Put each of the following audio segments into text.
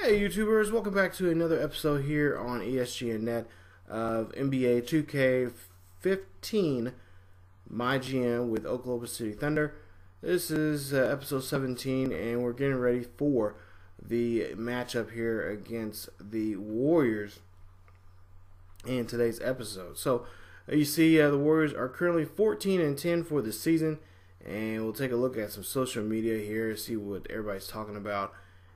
Hey YouTubers, welcome back to another episode here on ESGNet of NBA 2K15 MyGM with Oklahoma City Thunder. This is episode 17 and we're getting ready for the matchup here against the Warriors in today's episode. So you see the Warriors are currently 14-10 for the season, and we'll take a look at some social media here, see what everybody's talking about.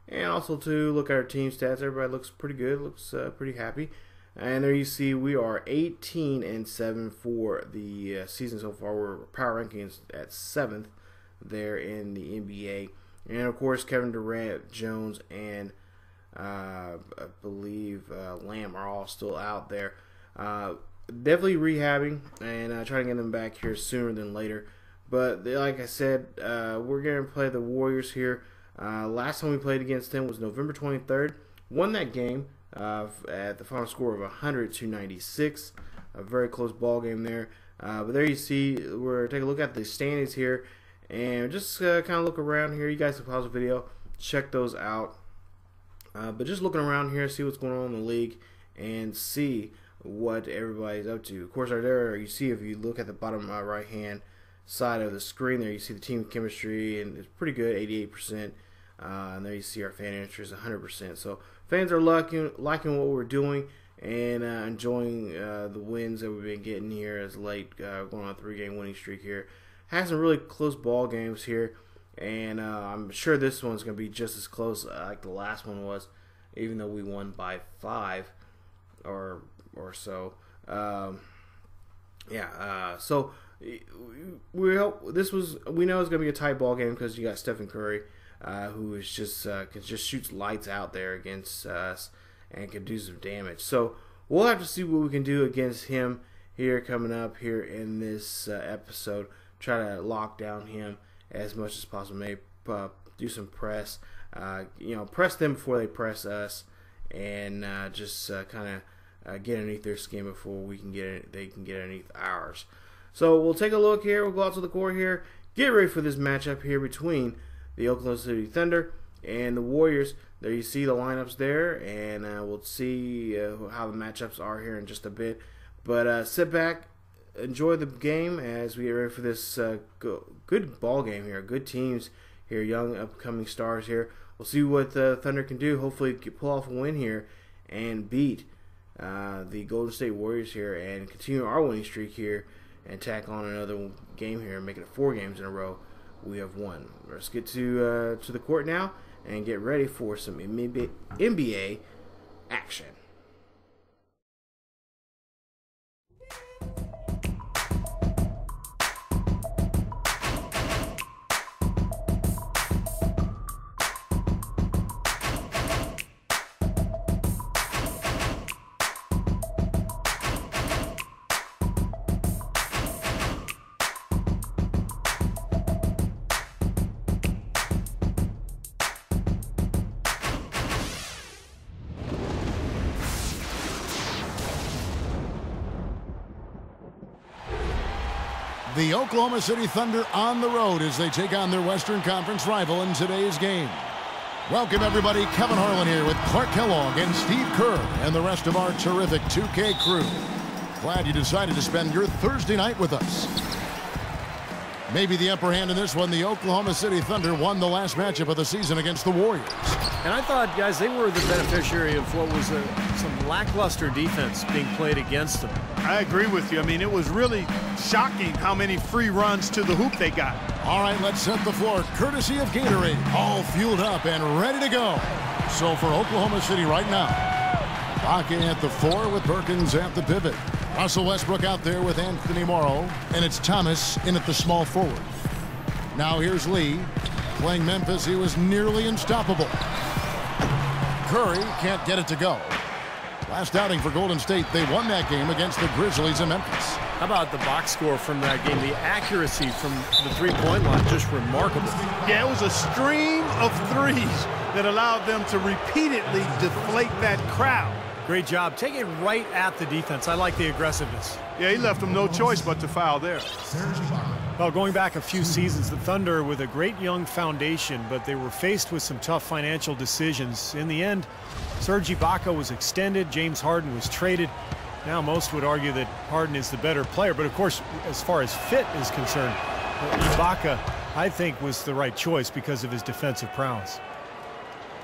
And also to look at our team stats. Everybody looks pretty good, looks pretty happy. And there you see we are 18-7 for the season so far. We're power rankings at 7th there in the NBA. And of course Kevin Durant, Jones, and I believe Lamb are all still out there. Definitely rehabbing and trying to get them back here sooner than later. But like I said, we're going to play the Warriors here. Last time we played against them was November 23rd. Won that game at the final score of 100-96. A very close ball game there. But there you see, we're taking a look at the standings here and just kind of look around here. You guys can pause the video, check those out. But just looking around here, see what's going on in the league and see what everybody's up to. Of course, right there you see, if you look at the bottom right hand side of the screen there, you see the team chemistry, and it's pretty good, 88%. And there you see our fan interest, 100%. So fans are liking what we're doing and enjoying the wins that we've been getting here as late, going on a 3-game winning streak here. Had some really close ball games here, and I'm sure this one's going to be just as close like the last one was, even though we won by 5 or so. So we know it's going to be a tight ball game because you got Stephen Curry, who is just shoots lights out there against us and can do some damage. So we'll have to see what we can do against him here coming up here in this episode. Try to lock down him as much as possible. Maybe do some press, press them before they press us, and just kind of get underneath their skin before we can they can get underneath ours. So we'll take a look here. We'll go out to the court here. Get ready for this matchup here between the Oklahoma City Thunder and the Warriors. There you see the lineups there, and we'll see how the matchups are here in just a bit. But sit back, enjoy the game as we get ready for this good ball game here. Good teams here, young upcoming stars here. We'll see what the Thunder can do. Hopefully pull off a win here and beat the Golden State Warriors here and continue our winning streak here and tack on another game here and make it 4 games in a row we have won. Let's get to the court now and get ready for some NBA action. The Oklahoma City Thunder on the road as they take on their Western Conference rival in today's game. Welcome everybody, Kevin Harlan here with Clark Kellogg and Steve Kerr and the rest of our terrific 2K crew. Glad you decided to spend your Thursday night with us. Maybe the upper hand in this one, the Oklahoma City Thunder won the last matchup of the season against the Warriors. And I thought, guys, they were the beneficiary of what was some lackluster defense being played against them. I agree with you. I mean, it was really shocking how many free runs to the hoop they got. All right, let's set the floor courtesy of Gatorade. All fueled up and ready to go. So for Oklahoma City right now, Baca at the 4 with Perkins at the pivot. Russell Westbrook out there with Anthony Morrow, and it's Thomas in at the small forward. Now here's Lee. Playing Memphis, he was nearly unstoppable. Curry can't get it to go. Last outing for Golden State, they won that game against the Grizzlies in Memphis. How about the box score from that game? The accuracy from the three-point line, just remarkable. Yeah, it was a stream of threes that allowed them to repeatedly deflate that crowd. Great job taking it right at the defense. I like the aggressiveness. Yeah, he left them no choice but to foul there. Well, going back a few seasons, the Thunder with a great young foundation, but they were faced with some tough financial decisions. In the end, Serge Ibaka was extended, James Harden was traded. Now most would argue that Harden is the better player, but of course, as far as fit is concerned, Ibaka, I think, was the right choice because of his defensive prowess.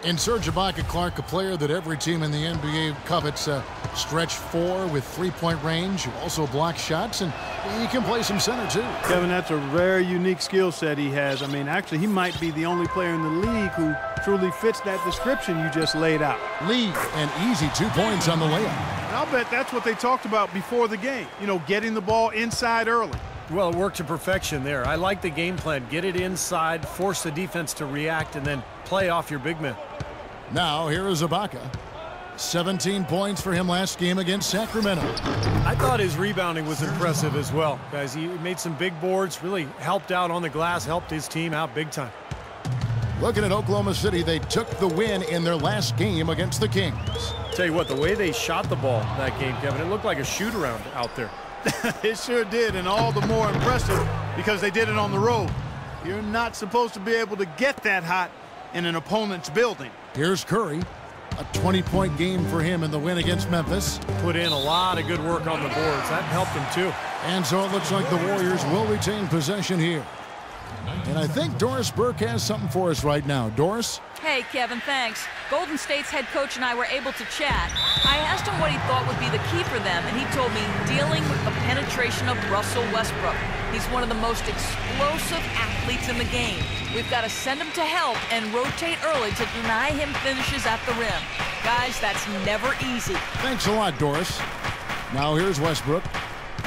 In Serge Ibaka, Clark, a player that every team in the NBA covets, stretch 4 with three-point range, who also blocks shots, and he can play some center too. Kevin, that's a very unique skill set he has. I mean, actually, he might be the only player in the league who truly fits that description you just laid out. Lead and easy 2 points on the layup. And I'll bet that's what they talked about before the game. You know, getting the ball inside early. Well, it worked to perfection there. I like the game plan. Get it inside, force the defense to react, and then play off your big men. Now, here is Ibaka. 17 points for him last game against Sacramento. I thought his rebounding was impressive as well, guys. He made some big boards, really helped out on the glass, helped his team out big time. Looking at Oklahoma City, they took the win in their last game against the Kings. Tell you what, the way they shot the ball that game, Kevin, it looked like a shoot-around out there. It sure did, and all the more impressive because they did it on the road. You're not supposed to be able to get that hot in an opponent's building. Here's Curry. A 20-point game for him in the win against Memphis. Put in a lot of good work on the boards. That helped him too. And so it looks like the Warriors will retain possession here. And I think Doris Burke has something for us right now. Doris? Hey, Kevin, thanks. Golden State's head coach and I were able to chat. I asked him what he thought would be the key for them, and he told me dealing with the penetration of Russell Westbrook. He's one of the most explosive athletes in the game. We've got to send him to help and rotate early to deny him finishes at the rim. Guys, that's never easy. Thanks a lot, Doris. Now here's Westbrook.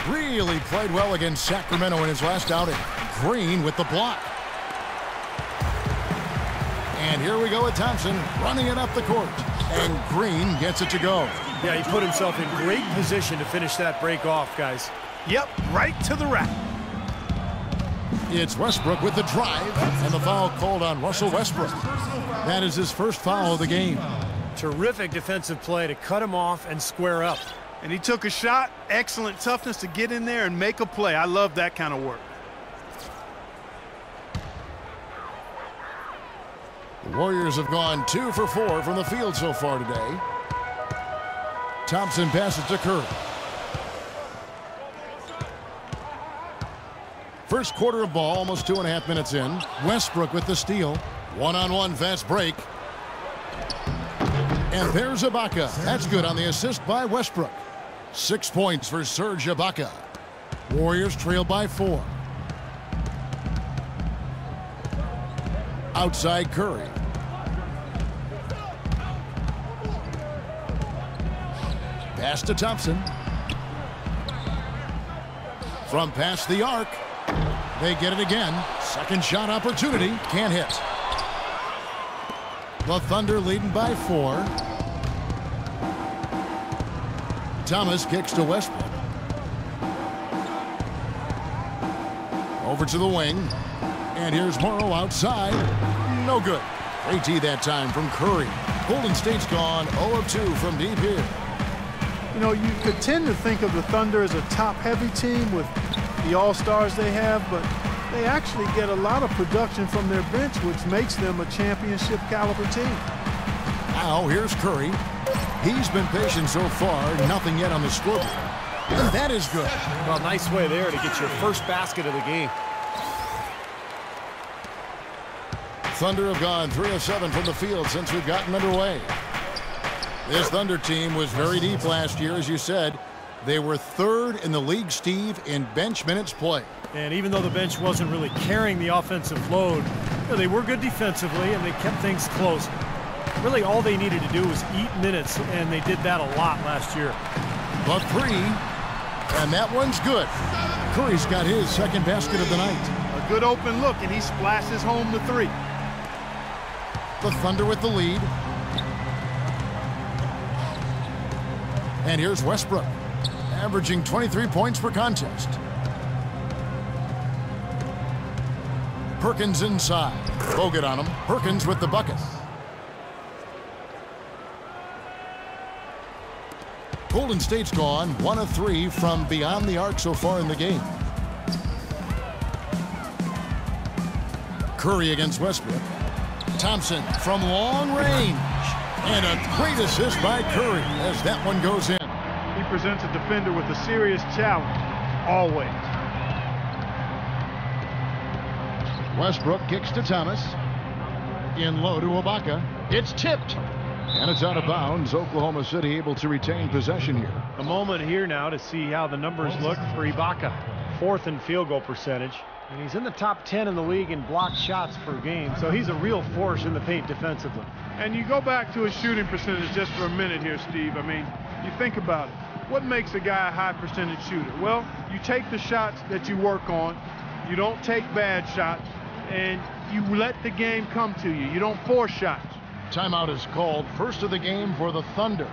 Really played well against Sacramento in his last outing. Green with the block. And here we go with Thompson running it up the court. And Green gets it to go. Yeah, he put himself in great position to finish that break off, guys. Yep, right to the rack. It's Westbrook with the drive, and the foul called on Russell Westbrook. That is his first foul of the game. Terrific defensive play to cut him off and square up. And he took a shot. Excellent toughness to get in there and make a play. I love that kind of work. The Warriors have gone 2 for 4 from the field so far today. Thompson passes to Curry. First quarter of ball, almost 2.5 minutes in. Westbrook with the steal. One-on-one fast break. And there's Ibaka. That's good on the assist by Westbrook. 6 points for Serge Ibaka. Warriors trail by 4. Outside Curry. Pass to Thompson. From past the arc. They get it again. Second shot opportunity. Can't hit. The Thunder leading by 4. Thomas kicks to Westbrook. Over to the wing. And here's Morrow outside. No good. Great D that time from Curry. Golden State's gone 0 of 2 from deep here. You know, you could tend to think of the Thunder as a top-heavy team with the all-stars they have, but they actually get a lot of production from their bench, which makes them a championship-caliber team. Now, here's Curry. He's been patient so far, nothing yet on the scoreboard. And that is good. Well, nice way there to get your first basket of the game. Thunder have gone 3 of 7 from the field since we've gotten underway. This Thunder team was very deep last year, as you said. They were 3rd in the league, Steve, in bench minutes played. And even though the bench wasn't really carrying the offensive load, they were good defensively and they kept things close. Really, all they needed to do was eat minutes, and they did that a lot last year. The 3, and that one's good. Curry's got his second basket of the night. A good open look, and he splashes home the 3. The Thunder with the lead. And here's Westbrook, averaging 23 points per contest. Perkins inside. Bogut on him. Perkins with the bucket. Golden State's gone 1 of 3 from beyond the arc so far in the game. Curry against Westbrook. Thompson from long range. And a great assist by Curry as that one goes in. He presents a defender with a serious challenge, always. Westbrook kicks to Thomas. In low to Ibaka. It's tipped. And it's out of bounds. Oklahoma City able to retain possession here. A moment here now to see how the numbers look for Ibaka. 4th in field goal percentage. And he's in the top 10 in the league in blocked shots per game. So he's a real force in the paint defensively. And you go back to his shooting percentage just for a minute here, Steve. I mean, you think about it. What makes a guy a high percentage shooter? Well, you take the shots that you work on. You don't take bad shots. And you let the game come to you. You don't force shots. Timeout is called. First of the game for the Thunder.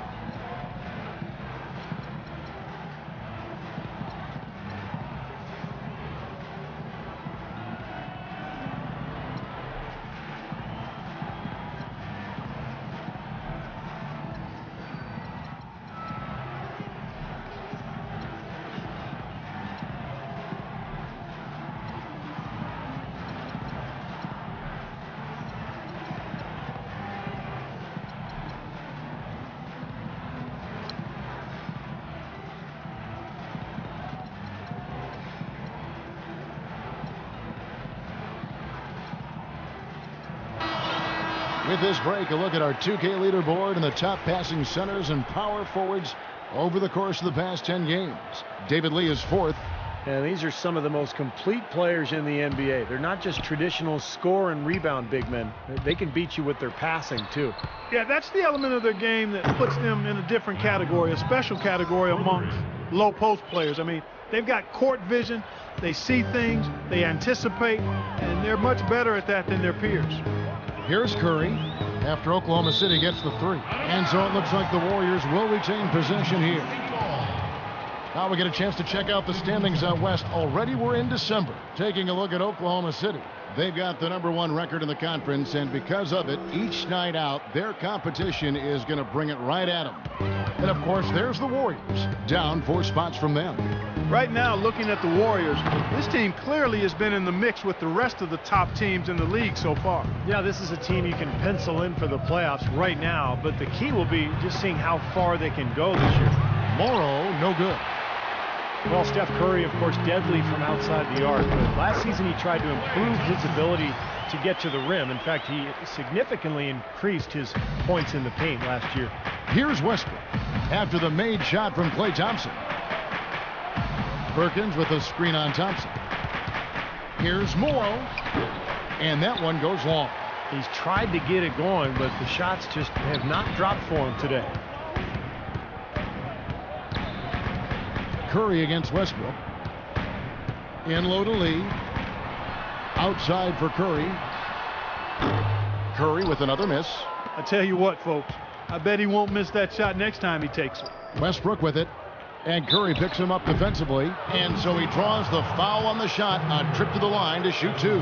With this break, a look at our 2K leaderboard and the top passing centers and power forwards over the course of the past 10 games. David Lee is 4th. And these are some of the most complete players in the NBA. They're not just traditional score and rebound big men. They can beat you with their passing, too. Yeah, that's the element of their game that puts them in a different category, a special category amongst low post players. I mean, they've got court vision, they see things, they anticipate, and they're much better at that than their peers. Here's Curry after Oklahoma City gets the 3. And so it looks like the Warriors will retain possession here. Now we get a chance to check out the standings out west. Already we're in December. Taking a look at Oklahoma City. They've got the #1 record in the conference, and because of it, each night out, their competition is going to bring it right at them. And of course, there's the Warriors, down 4 spots from them. Right now, looking at the Warriors, this team clearly has been in the mix with the rest of the top teams in the league so far. Yeah, this is a team you can pencil in for the playoffs right now, but the key will be just seeing how far they can go this year. Morrow, no good. Well, Steph Curry, of course, deadly from outside the arc, but last season he tried to improve his ability to get to the rim. In fact, he significantly increased his points in the paint last year. Here's Westbrook after the made shot from Klay Thompson. Perkins with a screen on Thompson. Here's Morrow, and that one goes long. He's tried to get it going, but the shots just have not dropped for him today. Curry against Westbrook. In low to Lee. Outside for Curry. Curry with another miss. I tell you what, folks, I bet he won't miss that shot next time he takes it. Westbrook with it. And Curry picks him up defensively. And so he draws the foul on the shot. A trip to the line to shoot 2.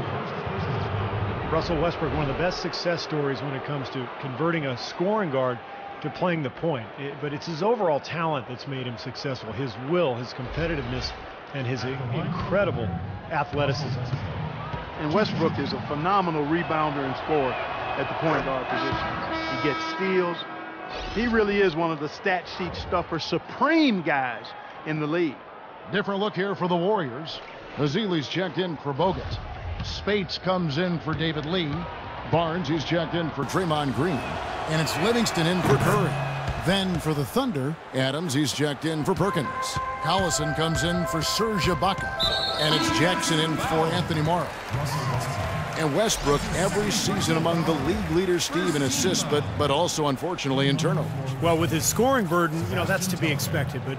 Russell Westbrook, one of the best success stories when it comes to converting a scoring guard to playing the point. But it's his overall talent that's made him successful. His will, his competitiveness, and his incredible athleticism. And Westbrook is a phenomenal rebounder and scorer at the point guard position. He gets steals. He really is one of the stat sheet stuffer supreme guys in the league. Different look here for the Warriors. Azili's checked in for Bogut. Spates comes in for David Lee. Barnes, he's checked in for Draymond Green. And it's Livingston in for Curry. Then for the Thunder, Adams, he's checked in for Perkins. Collison comes in for Serge Ibaka. And it's Jackson in for Anthony Morrow. And Westbrook every season among the league leaders, Steve, in assists, but also, unfortunately, in turnovers. Well, with his scoring burden, that's to be expected, but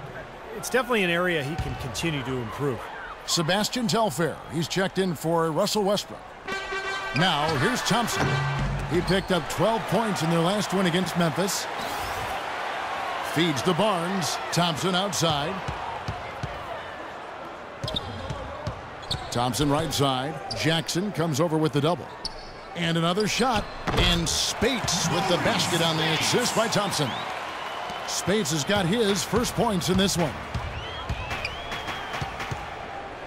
it's definitely an area he can continue to improve. Sebastian Telfair, he's checked in for Russell Westbrook. Now, here's Thompson. He picked up 12 points in their last win against Memphis. Feeds to Barnes. Thompson outside. Thompson right side. Jackson comes over with the double. And another shot. And Spates with the basket on the assist by Thompson. Spades has got his first points in this one.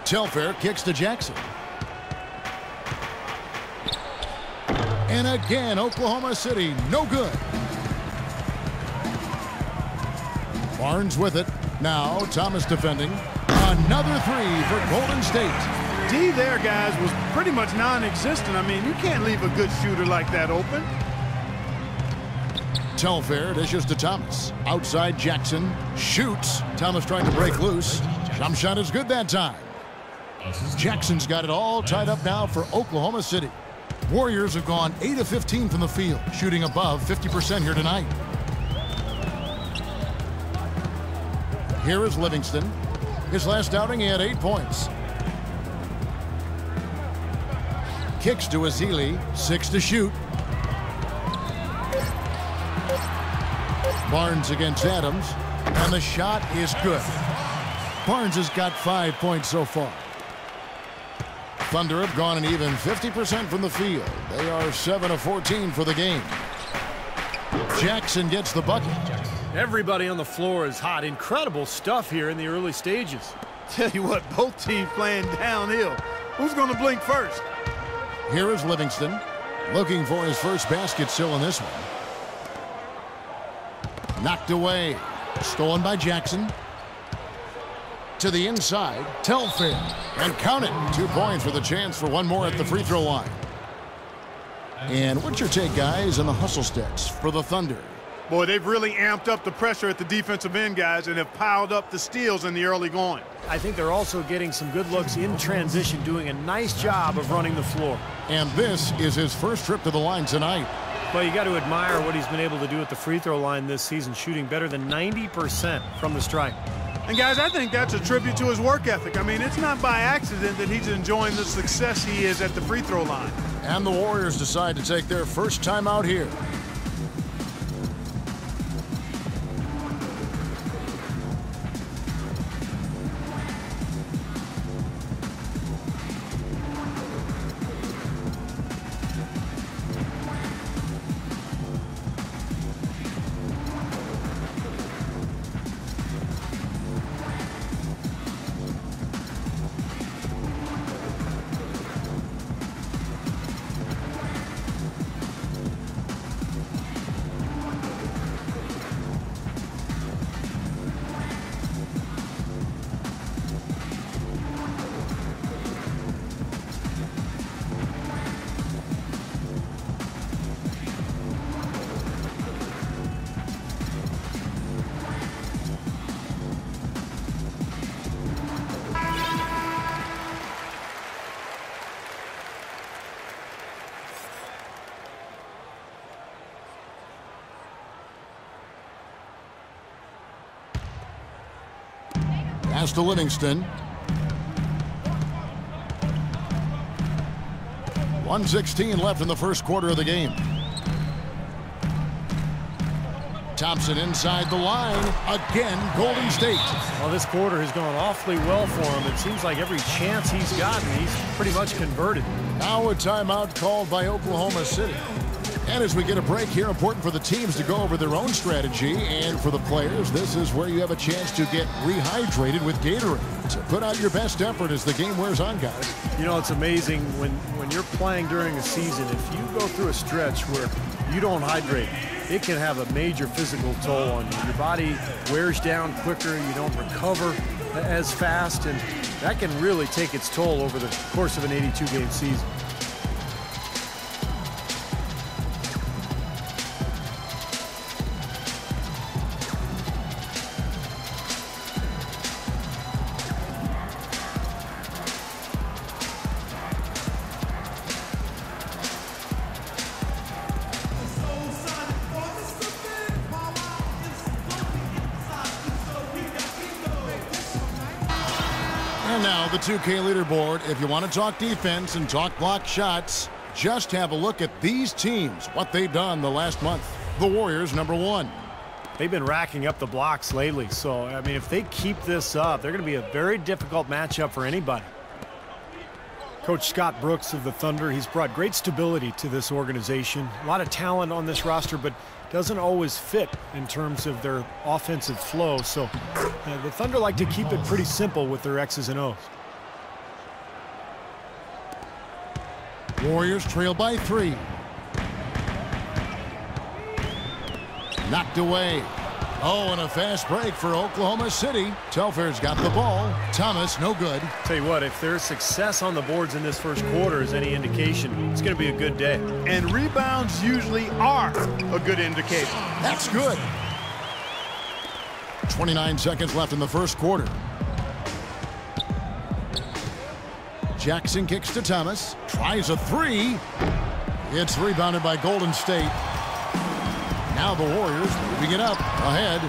Telfair kicks to Jackson. And again, Oklahoma City, no good. Barnes with it. Now Thomas defending. Another three for Golden State. D there, guys, was pretty much non-existent. I mean, you can't leave a good shooter like that open. Telfair dishes to Thomas. Outside Jackson. Shoots. Thomas trying to break loose. Jump shot is good that time. Jackson's got it all tied up now for Oklahoma City. Warriors have gone 8 of 15 from the field, shooting above 50% here tonight. Here is Livingston. His last outing, he had 8 points. Kicks to Azili, 6 to shoot. Barnes against Adams, and the shot is good. Barnes has got 5 points so far. Thunder have gone an even 50% from the field. They are 7 of 14 for the game. Jackson gets the bucket. Everybody on the floor is hot. Incredible stuff here in the early stages. Tell you what, both teams playing downhill. Who's going to blink first? Here is Livingston, looking for his first basket still in this one. Knocked away. Stolen by Jackson. To the inside, Telfair, and count it. 2 points with a chance for one more at the free throw line. And what's your take, guys, on the hustle stats for the Thunder? Boy, they've really amped up the pressure at the defensive end, guys, and have piled up the steals in the early going. I think they're also getting some good looks in transition, doing a nice job of running the floor. And this is his first trip to the line tonight. Well, you got to admire what he's been able to do at the free throw line this season, shooting better than 90% from the stripe. And, guys, I think that's a tribute to his work ethic. I mean, it's not by accident that he's enjoying the success he is at the free throw line. And the Warriors decide to take their first time out here. Pass to Livingston. 1:16 left in the first quarter of the game. Thompson inside the line. Again, Golden State. Well, this quarter has gone awfully well for him. It seems like every chance he's gotten, he's pretty much converted. Now a timeout called by Oklahoma City. And as we get a break here, important for the teams to go over their own strategy. And for the players, this is where you have a chance to get rehydrated with Gatorade. So put out your best effort as the game wears on, guys. You know, it's amazing when you're playing during a season, if you go through a stretch where you don't hydrate, it can have a major physical toll on you. Your body wears down quicker, you don't recover as fast, and that can really take its toll over the course of an 82-game season. And now the 2K leaderboard. If you want to talk defense and talk block shots, just have a look at these teams, what they've done the last month. The Warriors, #1. They've been racking up the blocks lately, so, I mean, if they keep this up, they're going to be a very difficult matchup for anybody. Coach Scott Brooks of the Thunder, he's brought great stability to this organization. A lot of talent on this roster, but doesn't always fit in terms of their offensive flow. So the Thunder like to keep it pretty simple with their X's and O's. Warriors trail by 3. Knocked away. Oh, and a fast break for Oklahoma City. Telfair's got the ball. Thomas, no good. Tell you what, if there's success on the boards in this first quarter is any indication, it's going to be a good day. And rebounds usually are a good indicator. That's good. 29 seconds left in the first quarter. Jackson kicks to Thomas. Tries a 3. It's rebounded by Golden State. Now the Warriors moving it up ahead.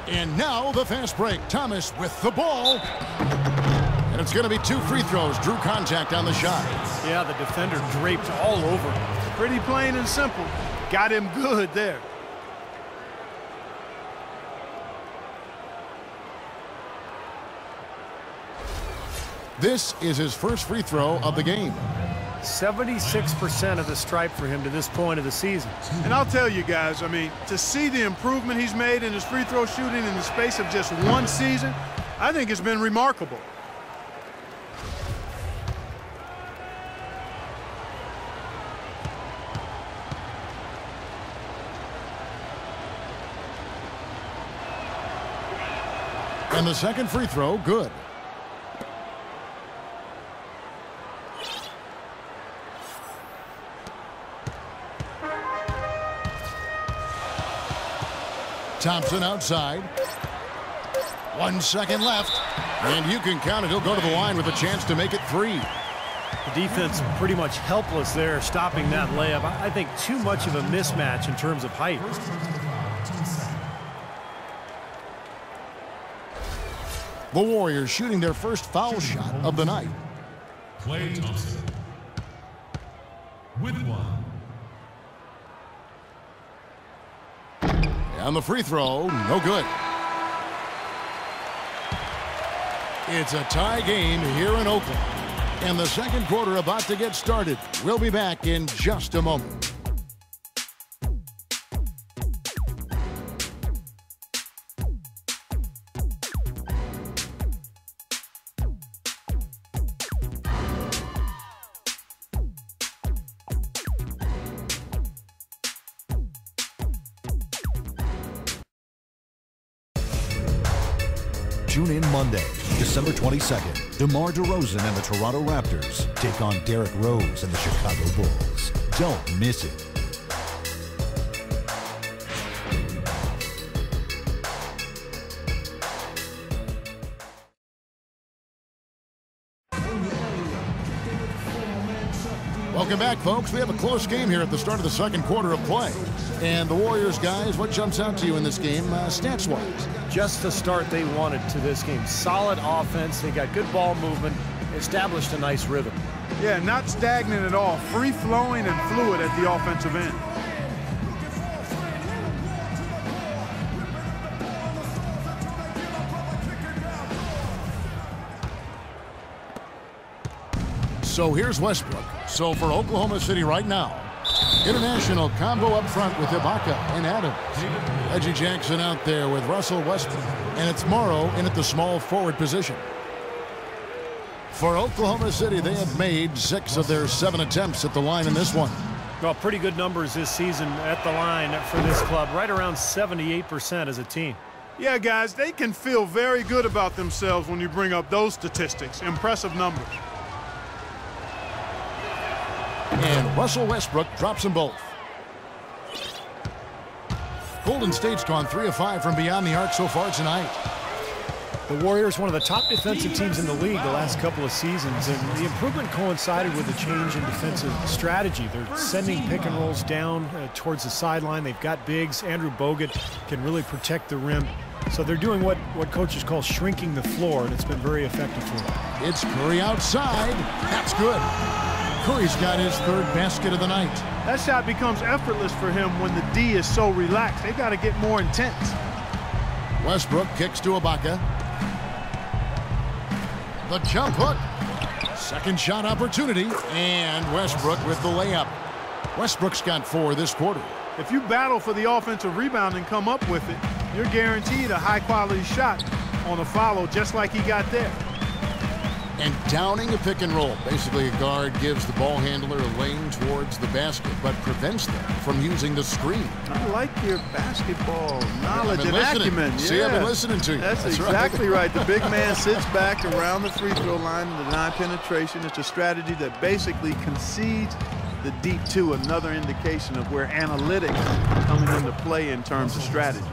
And now the fast break. Thomas with the ball. And it's going to be 2 free throws. Drew contact on the shot. Yeah, the defender draped all over him. Pretty plain and simple. Got him good there. This is his first free throw of the game. 76% of the stripe for him to this point of the season. And I'll tell you guys, I mean, to see the improvement he's made in his free throw shooting in the space of just 1 season, I think it's been remarkable. And the second free throw, good. Thompson outside. 1 second left. And you can count it. He'll go to the line with a chance to make it 3. The defense pretty much helpless there, stopping that layup. I think too much of a mismatch in terms of height. The Warriors shooting their first foul shot of the night. Klay Thompson with 1. And the free throw, no good. It's a tie game here in Oakland. And the second quarter about to get started. We'll be back in just a moment. Tune in Monday, December 22nd. DeMar DeRozan and the Toronto Raptors take on Derrick Rose and the Chicago Bulls. Don't miss it. Welcome back, folks. We have a close game here at the start of the second quarter of play. And the Warriors, guys, what jumps out to you in this game, stats-wise? Just the start they wanted to this game. Solid offense. They got good ball movement, established a nice rhythm. Yeah, not stagnant at all. Free-flowing and fluid at the offensive end. So here's Westbrook. So for Oklahoma City right now, international combo up front with Ibaka and Adams. Reggie Jackson out there with Russell Westbrook. And it's Morrow in at the small forward position. For Oklahoma City, they have made 6 of their 7 attempts at the line in this one. Well, pretty good numbers this season at the line for this club. Right around 78% as a team. Yeah, guys, they can feel very good about themselves when you bring up those statistics. Impressive numbers. And Russell Westbrook drops them both. Golden State's gone 3 of 5 from beyond the arc so far tonight. The Warriors, one of the top defensive teams in the league the last couple of seasons, and the improvement coincided with a change in defensive strategy. They're sending pick and rolls down towards the sideline. They've got bigs. Andrew Bogut can really protect the rim. So they're doing what coaches call shrinking the floor, and it's been very effective for them. It's Curry outside. That's good. Curry's got his 3rd basket of the night. That shot becomes effortless for him when the D is so relaxed. They got to get more intense. Westbrook kicks to Ibaka. The jump hook. Second shot opportunity. And Westbrook with the layup. Westbrook's got 4 this quarter. If you battle for the offensive rebound and come up with it, you're guaranteed a high-quality shot on a follow, just like he got there. And downing a pick and roll. Basically, a guard gives the ball handler a lane towards the basket, but prevents them from using the screen. I like your basketball knowledge and acumen. See, I've been listening to you. That's exactly right. The big man sits back around the free throw line to deny penetration. It's a strategy that basically concedes the deep two, another indication of where analytics are coming into play in terms of strategy.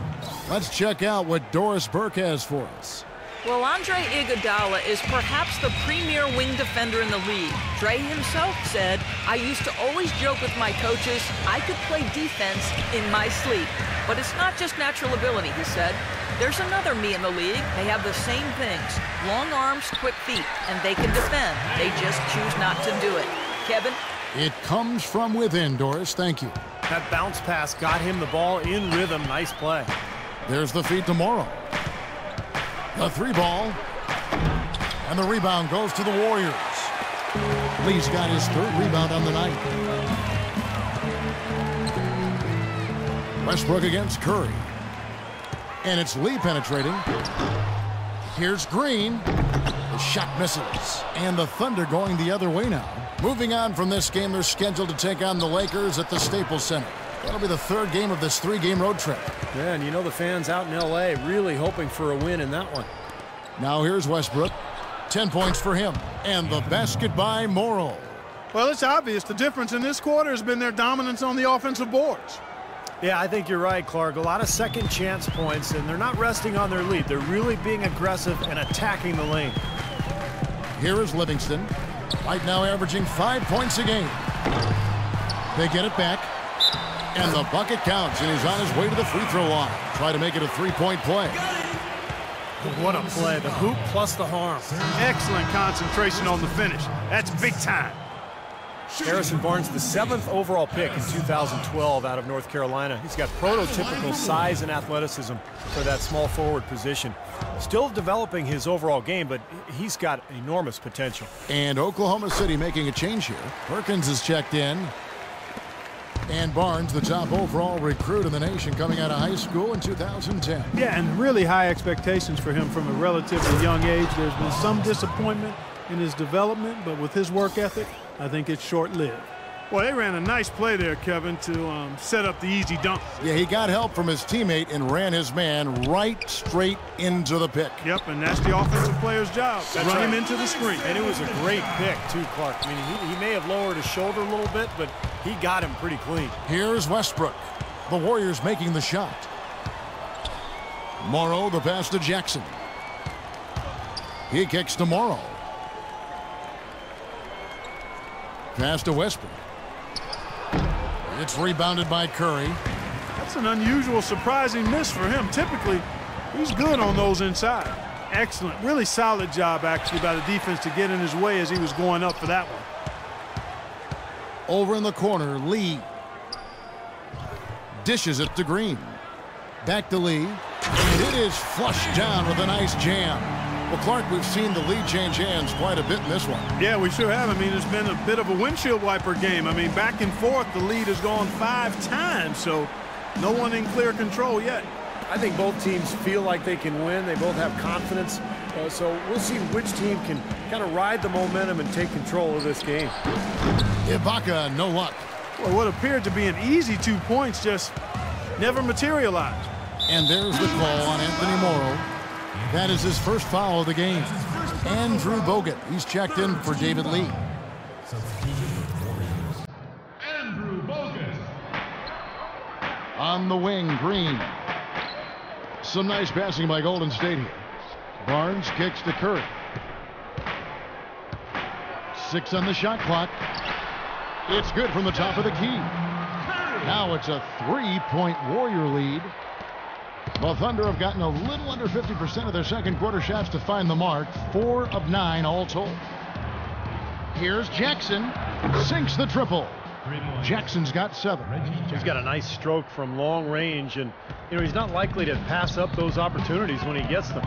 Let's check out what Doris Burke has for us. Well, Andre Iguodala is perhaps the premier wing defender in the league. Dre himself said, "I used to always joke with my coaches, I could play defense in my sleep. But it's not just natural ability," he said. "There's another me in the league. They have the same things. Long arms, quick feet, and they can defend. They just choose not to do it." Kevin? It comes from within, Doris. Thank you. That bounce pass got him the ball in rhythm. Nice play. There's the feed to Morrow. The three ball. And the rebound goes to the Warriors. Lee's got his third rebound on the night. Westbrook against Curry. And it's Lee penetrating. Here's Green. The shot misses. And the Thunder going the other way now. Moving on from this game, they're scheduled to take on the Lakers at the Staples Center. That'll be the third game of this three-game road trip. Yeah, and you know the fans out in L.A. really hoping for a win in that one. Now here's Westbrook. 10 points for him. And the basket by Morrow. Well, it's obvious. The difference in this quarter has been their dominance on the offensive boards. Yeah, I think you're right, Clark. A lot of second chance points, and they're not resting on their lead. They're really being aggressive and attacking the lane. Here is Livingston. Right now averaging 5 points a game. They get it back. And the bucket counts, and he's on his way to the free throw line. Try to make it a three-point play. What a play. The hoop plus the harm. Excellent concentration on the finish. That's big time. Harrison Barnes, the 7th overall pick in 2012 out of North Carolina. He's got prototypical size and athleticism for that small forward position. Still developing his overall game, but he's got enormous potential. And Oklahoma City making a change here. Perkins is checked in. And Barnes, the top overall recruit in the nation, coming out of high school in 2010. Yeah, and really high expectations for him from a relatively young age. There's been some disappointment in his development, but with his work ethic, I think it's short-lived. Well, they ran a nice play there, Kevin, to set up the easy dunk. Yeah, he got help from his teammate and ran his man right straight into the pick. Yep, and that's the offensive player's job. Run him into the screen. And it was a great pick, too, Clark. I mean, he may have lowered his shoulder a little bit, but he got him pretty clean. Here's Westbrook. The Warriors making the shot. Morrow, the pass to Jackson. He kicks to Morrow. Pass to Westbrook. It's rebounded by Curry. That's an unusual, surprising miss for him. Typically, he's good on those inside. Excellent. Really solid job, actually, by the defense to get in his way as he was going up for that one. Over in the corner, Lee. Dishes it to Green. Back to Lee. And it is flushed down with a nice jam. Well, Clark, we've seen the lead change hands quite a bit in this one. Yeah, we sure have. I mean, it's been a bit of a windshield wiper game. I mean, back and forth, the lead has gone 5 times, so no one in clear control yet. I think both teams feel like they can win. They both have confidence. So we'll see which team can kind of ride the momentum and take control of this game. Ibaka, no luck. Well, what appeared to be an easy 2 points just never materialized. And there's the call on Anthony Morrow. That is his first foul of the game. Andrew Bogut, he's checked in for David Lee. Andrew Bogut. On the wing, Green. Some nice passing by Golden State here. Barnes kicks to Curry. 6 on the shot clock. It's good from the top of the key. Now it's a 3-point Warrior lead. The Thunder have gotten a little under 50% of their second quarter shots to find the mark. 4 of 9 all told. Here's Jackson. Sinks the triple. Jackson's got 7. He's got a nice stroke from long range, and you know he's not likely to pass up those opportunities when he gets them.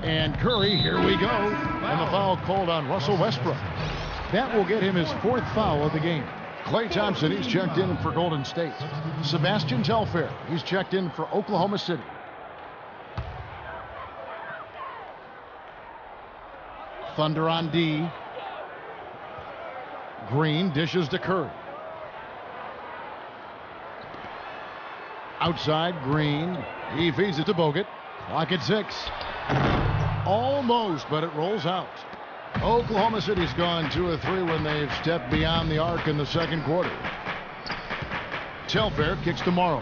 And Curry, here we go. And the foul called on Russell Westbrook. That will get him his 4th foul of the game. Klay Thompson, he's checked in for Golden State. Sebastian Telfair, he's checked in for Oklahoma City. Thunder on D. Green dishes to Curry. Outside, Green. He feeds it to Bogut. Clock at 6. Almost, but it rolls out. Oklahoma City's gone 2 of 3 when they've stepped beyond the arc in the second quarter. Telfair kicks to Morrow.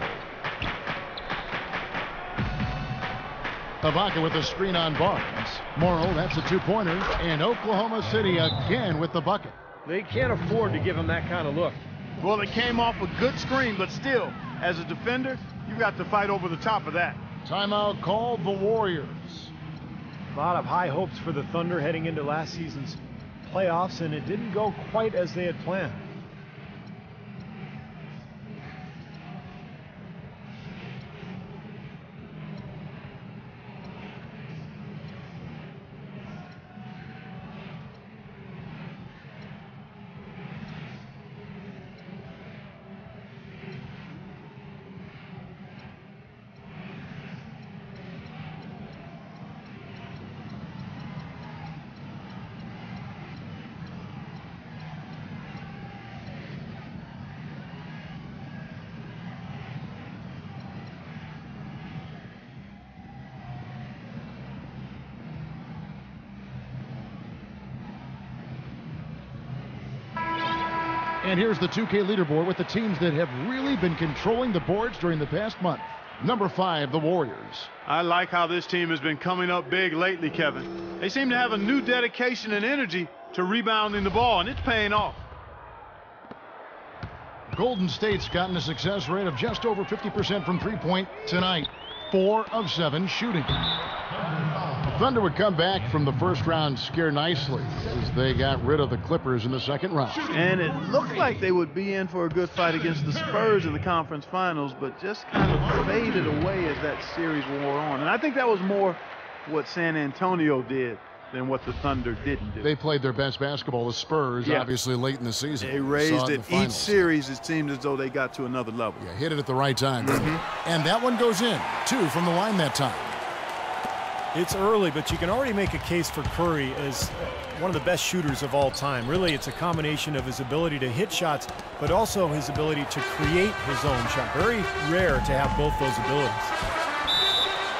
Ibaka with the screen on Barnes. Morrow, that's a 2-pointer. And Oklahoma City again with the bucket. They can't afford to give him that kind of look. Well, it came off a good screen, but still, as a defender, you got to fight over the top of that. Timeout called the Warriors. A lot of high hopes for the Thunder heading into last season's playoffs, and it didn't go quite as they had planned. And here's the 2K leaderboard with the teams that have really been controlling the boards during the past month. Number 5, the Warriors. I like how this team has been coming up big lately, Kevin. They seem to have a new dedication and energy to rebounding the ball, and it's paying off. Golden State's gotten a success rate of just over 50% from three-point tonight. 4 of 7 shooting. The Thunder would come back from the first round scare nicely as they got rid of the Clippers in the second round. And it looked like they would be in for a good fight against the Spurs in the conference finals, but just kind of faded away as that series wore on. And I think that was more what San Antonio did than what the Thunder didn't do. They played their best basketball. The Spurs, obviously, late in the season. They raised it each series. It seemed as though they got to another level. Yeah, hit it at the right time. And that one goes in. 2 from the line that time. It's early, but you can already make a case for Curry as one of the best shooters of all time. Really, it's a combination of his ability to hit shots, but also his ability to create his own shot. Very rare to have both those abilities.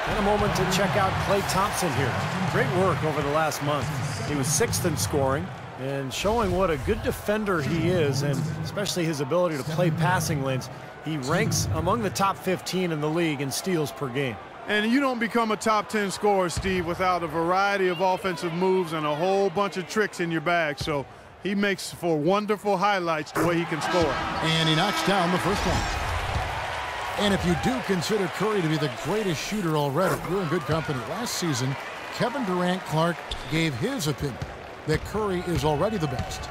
And a moment to check out Klay Thompson here. Great work over the last month. He was 6th in scoring and showing what a good defender he is, and especially his ability to play passing lanes. He ranks among the top 15 in the league in steals per game. And you don't become a top 10 scorer, Steve, without a variety of offensive moves and a whole bunch of tricks in your bag. So he makes for wonderful highlights the way he can score. And he knocks down the first one. And if you do consider Curry to be the greatest shooter already, you're in good company. Last season, Kevin Durant Clark gave his opinion that Curry is already the best.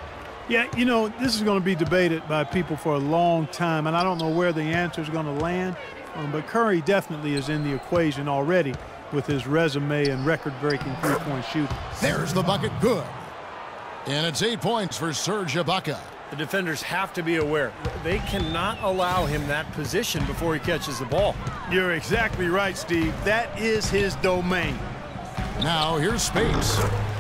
Yeah, you know, this is going to be debated by people for a long time, and I don't know where the answer is going to land. But Curry definitely is in the equation already with his resume and record-breaking three-point shooting. There's the bucket, good. And it's 8 points for Serge Ibaka. The defenders have to be aware. They cannot allow him that position before he catches the ball. You're exactly right, Steve. That is his domain. Now here's Spades,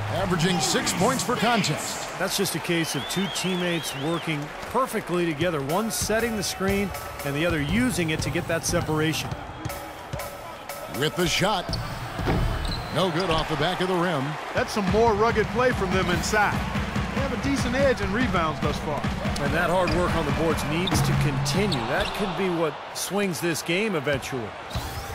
averaging 6 points per contest. That's just a case of two teammates working perfectly together, one setting the screen and the other using it to get that separation. With the shot, no good off the back of the rim. That's some more rugged play from them inside. They have a decent edge in rebounds thus far. And that hard work on the boards needs to continue. That could be what swings this game eventually.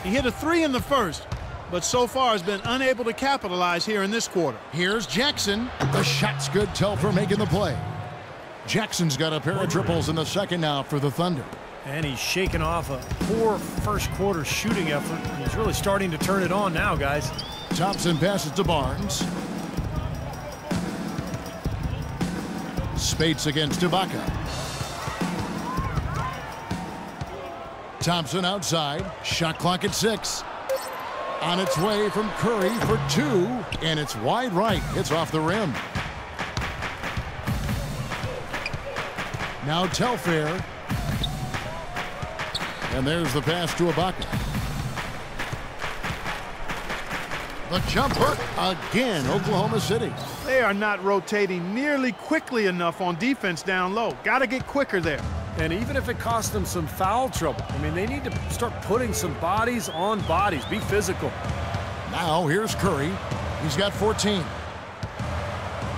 He hit a 3 in the first, but so far has been unable to capitalize here in this quarter. Here's Jackson. The shot's good. Telfair making the play. Jackson's got a pair of triples in the second now for the Thunder. And he's shaking off a poor first quarter shooting effort. He's really starting to turn it on now, guys. Thompson passes to Barnes. Spates against Ibaka. Thompson outside. Shot clock at 6. On its way from Curry for 2, and it's wide right. It's off the rim. Now Telfair. And there's the pass to Ibaka. The jumper again, Oklahoma City. They are not rotating nearly quickly enough on defense down low. Got to get quicker there. And even if it costs them some foul trouble, I mean, they need to start putting some bodies on bodies. Be physical. Now here's Curry. He's got 14.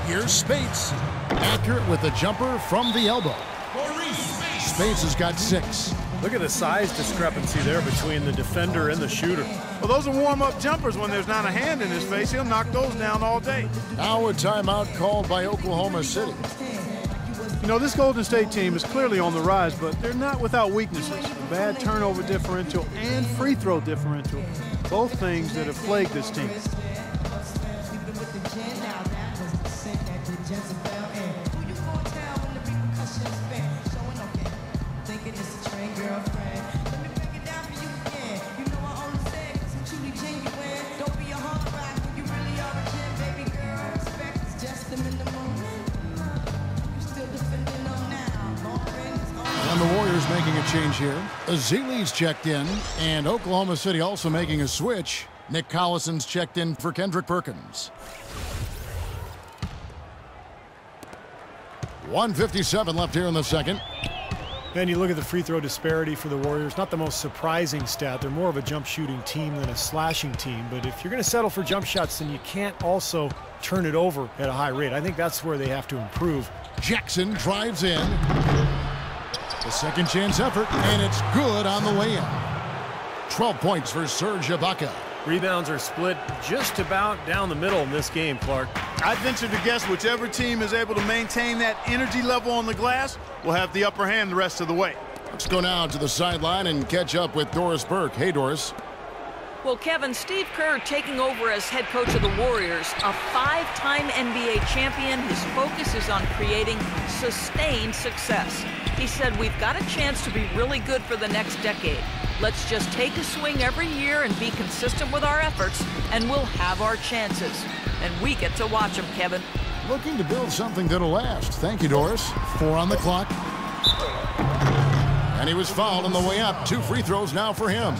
Here's Spates. Accurate with the jumper from the elbow. Spates has got 6. Look at the size discrepancy there between the defender and the shooter. Well, those are warm-up jumpers when there's not a hand in his face. He'll knock those down all day. Now a timeout called by Oklahoma City. You know, this Golden State team is clearly on the rise, but they're not without weaknesses. A bad turnover differential and free throw differential, both things that have plagued this team. And the Warriors making a change here. Azili's checked in, and Oklahoma City also making a switch. Nick Collison's checked in for Kendrick Perkins. 1:57 left here in the second. And you look at the free throw disparity for the Warriors. Not the most surprising stat. They're more of a jump shooting team than a slashing team. But if you're going to settle for jump shots, then you can't also turn it over at a high rate. I think that's where they have to improve. Jackson drives in. The second chance effort, and it's good on the way in. 12 points for Serge Ibaka. Rebounds are split just about down the middle in this game, Clark. I'd venture to guess whichever team is able to maintain that energy level on the glass will have the upper hand the rest of the way. Let's go now to the sideline and catch up with Doris Burke. Hey, Doris. Well, Kevin, Steve Kerr taking over as head coach of the Warriors, a 5-time NBA champion. His focus is on creating sustained success. He said, we've got a chance to be really good for the next decade. Let's just take a swing every year and be consistent with our efforts, and we'll have our chances. And we get to watch them, Kevin. Looking to build something that'll last. Thank you, Doris. 4 on the clock. And he was fouled on the way up. 2 free throws now for him.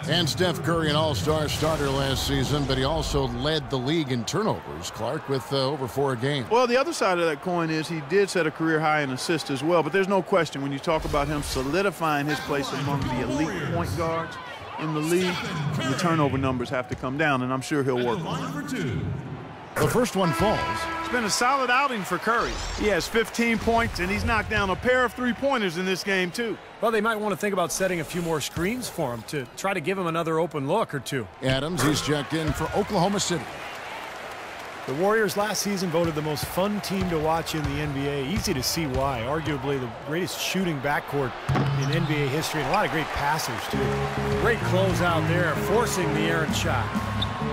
And Steph Curry, an all-star starter last season, but he also led the league in turnovers, Clark, with over 4 a game. Well, the other side of that coin is he did set a career high in assists as well, but there's no question when you talk about him solidifying his place among the elite point guards in the league, the turnover numbers have to come down, and I'm sure he'll work on it. The first one falls. It's been a solid outing for Curry. He has 15 points, and he's knocked down a pair of three-pointers in this game, too. Well, they might want to think about setting a few more screens for him to try to give him another open look or two. Adams, he's checked in for Oklahoma City. The Warriors last season voted the most fun team to watch in the NBA. Easy to see why. Arguably the greatest shooting backcourt in NBA history, and a lot of great passers, too. Great closeout there, forcing the errant shot.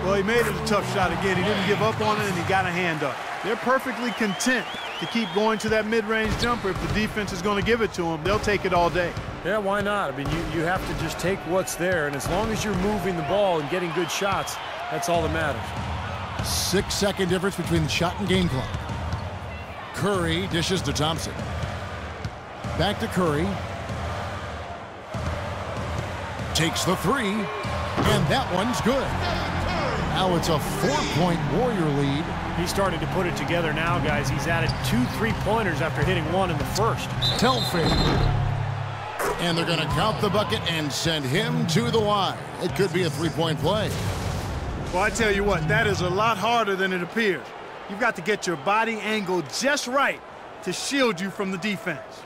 Well, he made it a tough shot again. He didn't give up on it, and he got a hand up. They're perfectly content to keep going to that mid-range jumper. If the defense is going to give it to them, they'll take it all day. Yeah, why not? I mean, you have to just take what's there, and as long as you're moving the ball and getting good shots, that's all that matters. 6-second difference between the shot and game clock. Curry dishes to Thompson. Back to Curry. Takes the 3, and that one's good. Now it's a 4-point Warrior lead. He's starting to put it together now, guys. He's added 2 3-pointers after hitting 1 in the first. Telfair. And they're going to count the bucket and send him to the line. It could be a 3-point play. Well, I tell you what, that is a lot harder than it appears. You've got to get your body angle just right to shield you from the defense.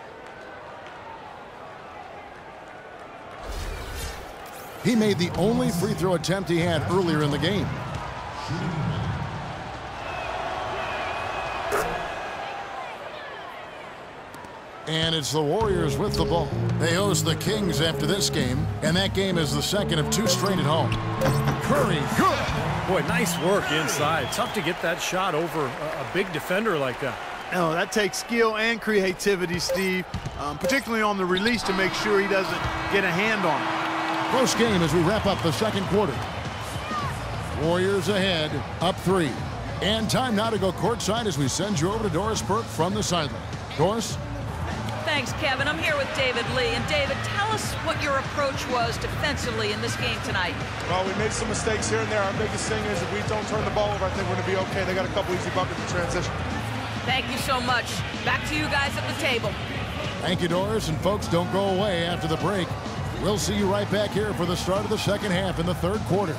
He made the only free throw attempt he had earlier in the game. And it's the Warriors with the ball. They host the Kings after this game, and that game is the second of 2 straight at home. Curry, good. Boy, nice work inside. Tough to get that shot over a big defender like that. Oh, that takes skill and creativity, Steve, particularly on the release to make sure he doesn't get a hand on it. Close game as we wrap up the second quarter. Warriors ahead, up 3. And time now to go courtside as we send you over to Doris Burke from the sideline. Torres? Thanks, Kevin. I'm here with David Lee. And David, tell us what your approach was defensively in this game tonight. Well, we made some mistakes here and there. Our biggest thing is if we don't turn the ball over, I think we're going to be okay. They got a couple easy buckets in transition. Thank you so much. Back to you guys at the table. Thank you, Torres. And folks, don't go away after the break. We'll see you right back here for the start of the second half in the third quarter.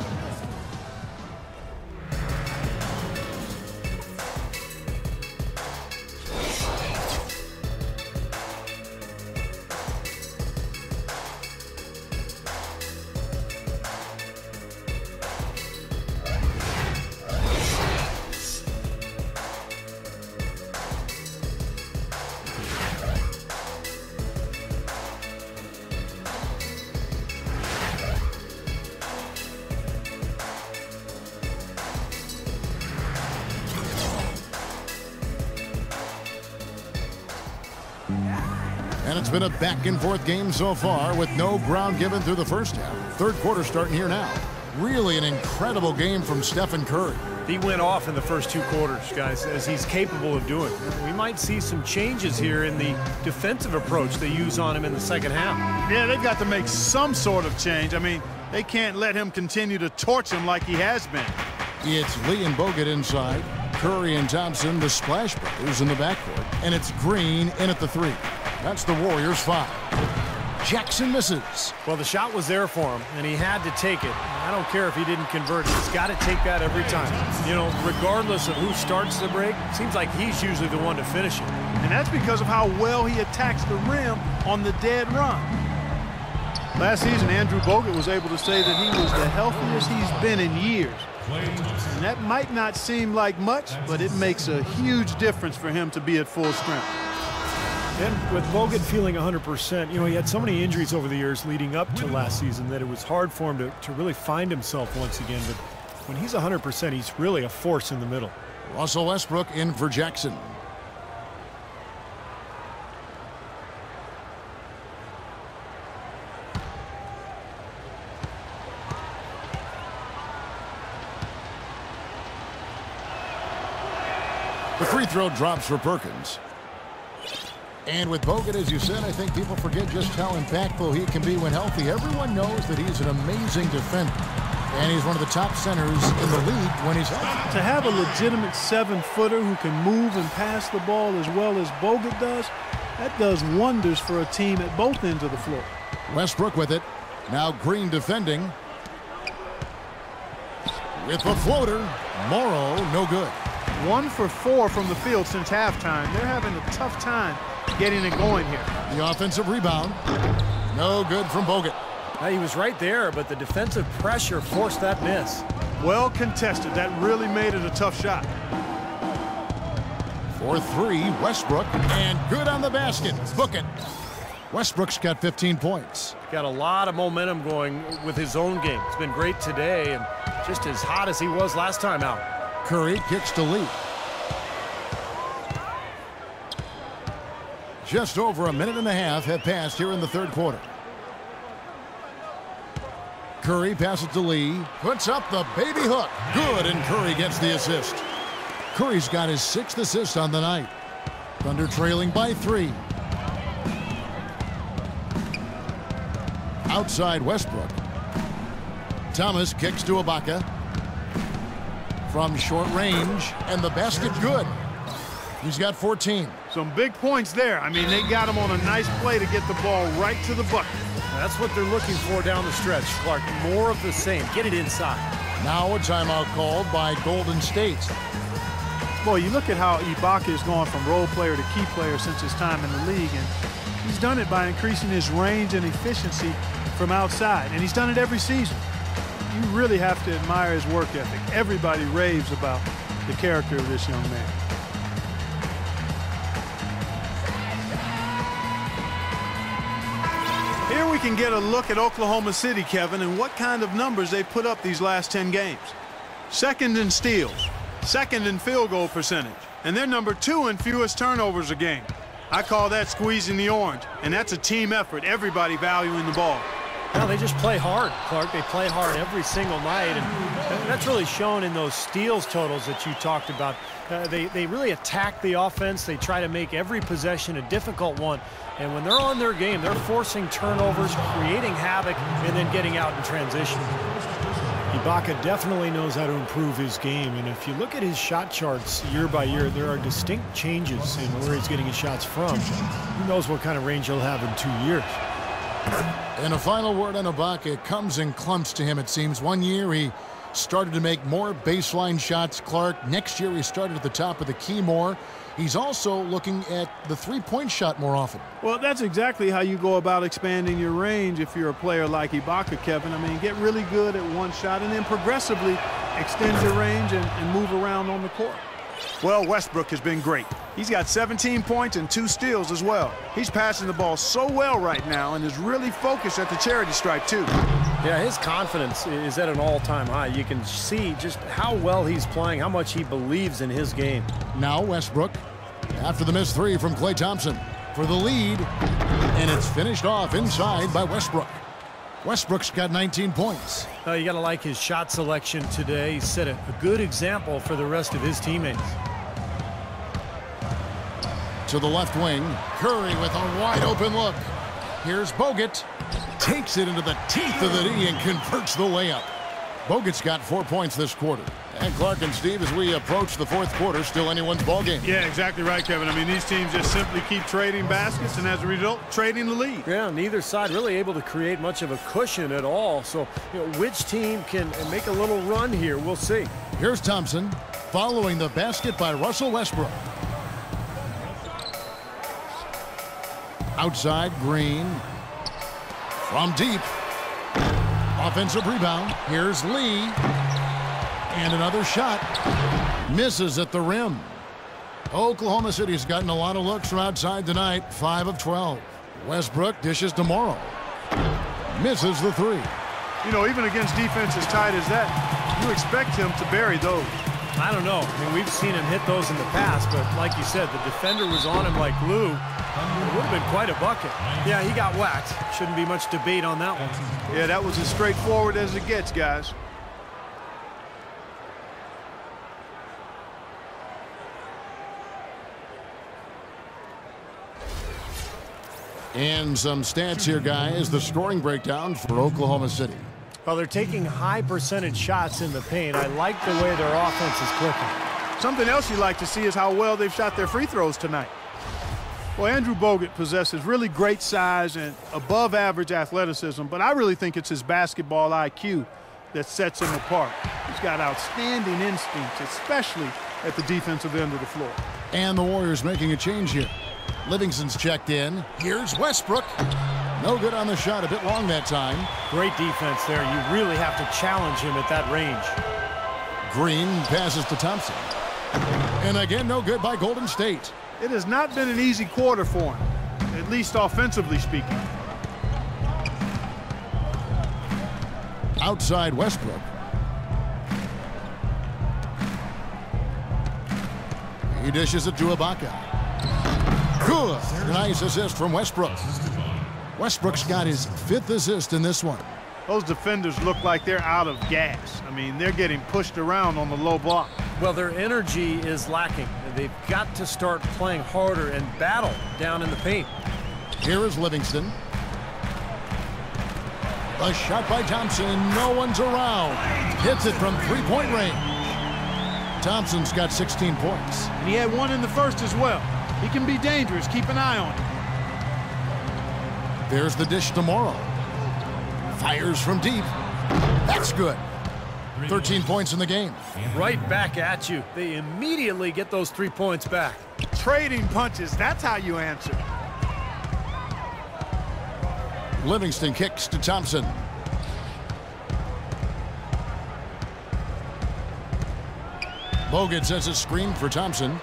And it's been a back-and-forth game so far with no ground given through the first half. Third quarter starting here now. Really an incredible game from Stephen Curry. He went off in the first 2 quarters, guys, as he's capable of doing. We might see some changes here in the defensive approach they use on him in the second half. Yeah, they've got to make some sort of change. I mean, they can't let him continue to torch him like he has been. It's Lee and Bogut inside. Curry and Thompson, the Splash Brothers, in the backcourt. And it's Green in at the 3. That's the Warriors' 5. Jackson misses. Well, the shot was there for him, and he had to take it. I don't care if he didn't convert. He's got to take that every time. You know, regardless of who starts the break, it seems like he's usually the one to finish it. And that's because of how well he attacks the rim on the dead run. Last season, Andrew Bogut was able to say that he was the healthiest he's been in years. And that might not seem like much, but it makes a huge difference for him to be at full strength. And with Bogut feeling 100%, you know, he had so many injuries over the years leading up to last season that it was hard for him to really find himself once again. But when he's 100%, he's really a force in the middle. Russell Westbrook in for Jackson. The free throw drops for Perkins. And with Bogut, as you said, I think people forget just how impactful he can be when healthy. Everyone knows that he's an amazing defender. And he's one of the top centers in the league when he's healthy. To have a legitimate 7-footer who can move and pass the ball as well as Bogut does, that does wonders for a team at both ends of the floor. Westbrook with it. Now Green defending. With the floater. Morrow, no good. 1 for 4 from the field since halftime. They're having a tough time getting it going here. The offensive rebound. No good from Bogut. He was right there, but the defensive pressure forced that miss. Well contested. That really made it a tough shot. For 3, Westbrook. And good on the basket. Book it. Westbrook's got 15 points. Got a lot of momentum going with his own game. It's been great today and just as hot as he was last time out. Curry kicks to Lee. Just over a minute and a half have passed here in the third quarter. Curry passes to Lee. Puts up the baby hook. Good, and Curry gets the assist. Curry's got his 6th assist on the night. Thunder trailing by 3. Outside Westbrook. Thomas kicks to Ibaka. From short range, and the basket good. He's got 14. Some big points there. I mean, they got him on a nice play to get the ball right to the bucket. That's what they're looking for down the stretch, Clark. More of the same. Get it inside. Now a timeout called by Golden State. Boy, you look at how Ibaka has gone from role player to key player since his time in the league, and he's done it by increasing his range and efficiency from outside, and he's done it every season. You really have to admire his work ethic. Everybody raves about the character of this young man. Here we can get a look at Oklahoma City, Kevin, and what kind of numbers they've put up these last 10 games. 2nd in steals, 2nd in field goal percentage, and they're number 2 in fewest turnovers a game. I call that squeezing the orange, and that's a team effort, everybody valuing the ball. Well, they just play hard, Clark. They play hard every single night, and that's really shown in those steals totals that you talked about. They really attack the offense. They try to make every possession a difficult one. And when they're on their game, they're forcing turnovers, creating havoc, and then getting out in transition. Ibaka definitely knows how to improve his game, and if you look at his shot charts year by year, there are distinct changes in where he's getting his shots from. Who knows what kind of range he'll have in 2 years. And a final word on Ibaka. It comes in clumps to him, it seems. 1 year he started to make more baseline shots, Clark. Next year he started at the top of the key more. He's also looking at the three-point shot more often. Well, that's exactly how you go about expanding your range if you're a player like Ibaka, Kevin. I mean, get really good at one shot and then progressively extend your range and move around on the court. Well, Westbrook has been great. He's got 17 points and 2 steals as well. He's passing the ball so well right now and is really focused at the charity stripe, too. Yeah, his confidence is at an all-time high. You can see just how well he's playing, how much he believes in his game. Now Westbrook, after the missed three from Klay Thompson, for the lead, and it's finished off inside by Westbrook. Westbrook's got 19 points. You got to like his shot selection today. He set a good example for the rest of his teammates. To the left wing, Curry with a wide-open look. Here's Bogut. Takes it into the teeth of the D and converts the layup. Bogut's got 4 points this quarter. And Clark and Steve, as we approach the fourth quarter, still anyone's ballgame. Yeah, exactly right, Kevin. I mean, these teams just simply keep trading baskets and as a result, trading the lead. Yeah, neither side really able to create much of a cushion at all. So, which team can make a little run here? We'll see. Here's Thompson following the basket by Russell Westbrook. Outside, Green. From deep. Offensive rebound. Here's Lee. And another shot. Misses at the rim. Oklahoma City's gotten a lot of looks from outside tonight. 5 of 12. Westbrook dishes to Morrow. Misses the three. You know, even against defense as tight as that, you expect him to bury those. I don't know. I mean, we've seen him hit those in the past, but like you said, the defender was on him like glue. It would have been quite a bucket. Yeah, he got whacked. Shouldn't be much debate on that one. Yeah, that was as straightforward as it gets, guys. And some stats here, guys. The scoring breakdown for Oklahoma City. Well, they're taking high percentage shots in the paint. I like the way their offense is clicking. Something else you like to see is how well they've shot their free throws tonight. Well, Andrew Bogut possesses really great size and above average athleticism, but I really think it's his basketball IQ that sets him apart. He's got outstanding instincts, especially at the defensive end of the floor. And the Warriors making a change here. Livingston's checked in. Here's Westbrook. No good on the shot, a bit long that time. Great defense there. You really have to challenge him at that range. Green passes to Thompson. And again, no good by Golden State. It has not been an easy quarter for him, at least offensively speaking. Outside Westbrook. He dishes it to Ibaka. Good. Nice assist from Westbrook. Westbrook's got his 5th assist in this one. Those defenders look like they're out of gas. I mean, they're getting pushed around on the low block. Well, their energy is lacking. They've got to start playing harder and battle down in the paint. Here is Livingston. A shot by Thompson, and no one's around. Hits it from three-point range. Thompson's got 16 points. And he had one in the first as well. He can be dangerous. Keep an eye on him. There's the dish tomorrow. Fires from deep. That's good. 13 points in the game. Right back at you. They immediately get those 3 points back. Trading punches, that's how you answer. Livingston kicks to Thompson. Bogut sets a screen for Thompson.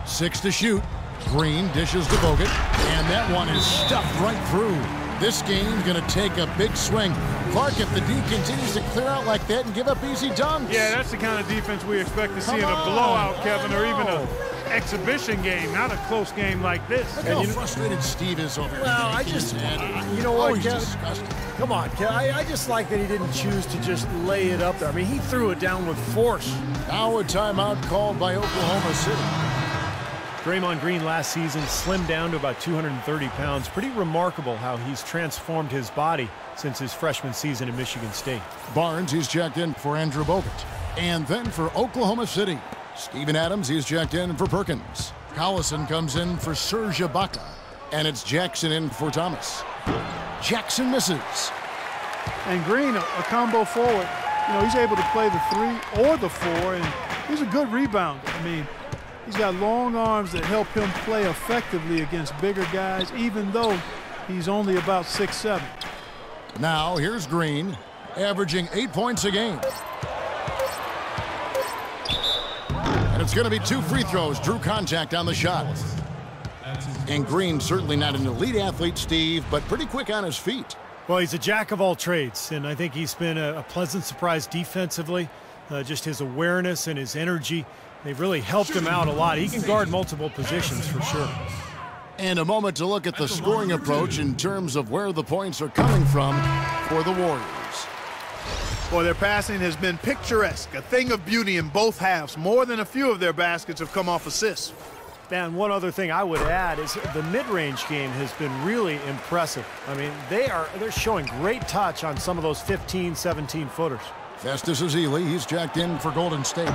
6 to shoot. Green dishes to Bogut. And that one is stuffed right through. This game's going to take a big swing. Clark, if the D continues to clear out like that and give up easy dunks. Yeah, that's the kind of defense we expect to see in a blowout, Kevin, or even exhibition game, not a close game like this. Look how frustrated Steve is over here. Well, I just, you know what, he's Kev? disgusting. Come on, Kev. I just like that he didn't choose to just lay it up there. I mean, he threw it down with force. Now a timeout called by Oklahoma City. Draymond Green last season slimmed down to about 230 pounds. Pretty remarkable how he's transformed his body since his freshman season at Michigan State. Barnes, he's checked in for Andrew Bogut. And then for Oklahoma City, Steven Adams, he's checked in for Perkins. Collison comes in for Serge Ibaka. And it's Jackson in for Thomas. Jackson misses. And Green, a combo forward. You know, he's able to play the 3 or the 4, and he's a good rebounder. I mean, he's got long arms that help him play effectively against bigger guys, even though he's only about 6'7". Now here's Green, averaging 8 points a game. And it's going to be 2 free throws. Drew contact on the shot. And Green certainly not an elite athlete, Steve, but pretty quick on his feet. Well, he's a jack of all trades, and I think he's been a pleasant surprise defensively. Just his awareness and his energy, they've really helped him out a lot. He can guard multiple positions for sure. And a moment to look at the scoring approach in terms of where the points are coming from for the Warriors. Boy, their passing has been picturesque, a thing of beauty in both halves. More than a few of their baskets have come off assists. And one other thing I would add is the mid-range game has been really impressive. I mean, they're showing great touch on some of those 15, 17-footers. Festus Ezeli, he's jacked in for Golden State.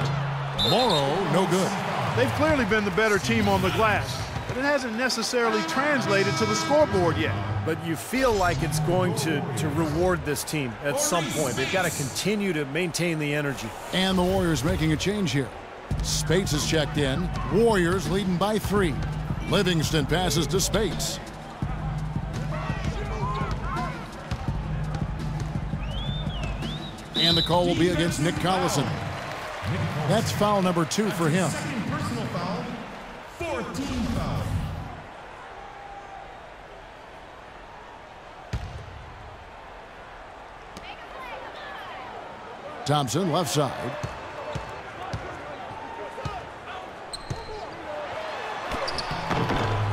Morrow, no good. They've clearly been the better team on the glass, but it hasn't necessarily translated to the scoreboard yet. But you feel like it's going to reward this team at some point. They've got to continue to maintain the energy. And the Warriors making a change here. Spates is checked in. Warriors leading by 3. Livingston passes to Spates. And the call will be against Nick Collison. That's foul number 2 for him. Personal foul, 14 foul. Thompson, left side.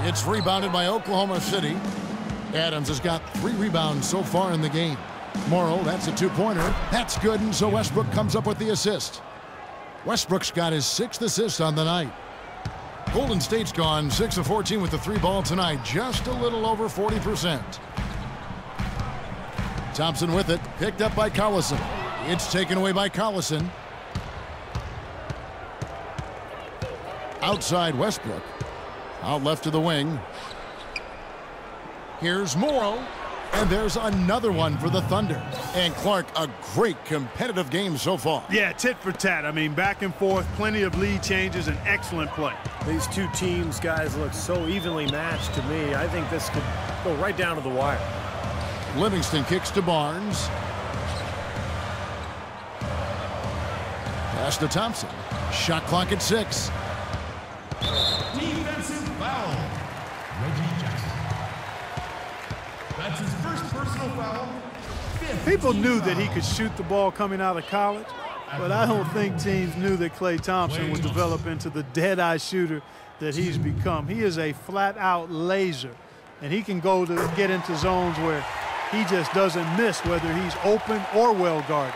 It's rebounded by Oklahoma City. Adams has got 3 rebounds so far in the game. Morrow, that's a 2-pointer. That's good, and so Westbrook comes up with the assist. Westbrook's got his 6th assist on the night. Golden State's gone 6 of 14 with the 3-ball tonight, just a little over 40%. Thompson with it, picked up by Collison. It's taken away by Collison. Outside Westbrook. Out left to the wing. Here's Morrow. And there's another one for the Thunder. And Clark, a great competitive game so far. Yeah, tit for tat. I mean, back and forth, plenty of lead changes, and excellent play. These two teams, guys, look so evenly matched to me. I think this could go right down to the wire. Livingston kicks to Barnes. Pass to Thompson. Shot clock at 6. Defensive foul. Reggie Jackson. That's his first personal foul. People knew that he could shoot the ball coming out of college, but I don't think teams knew that Klay Thompson would develop into the dead-eye shooter that he's become. He is a flat-out laser, and he can go to get into zones where he just doesn't miss, whether he's open or well-guarded.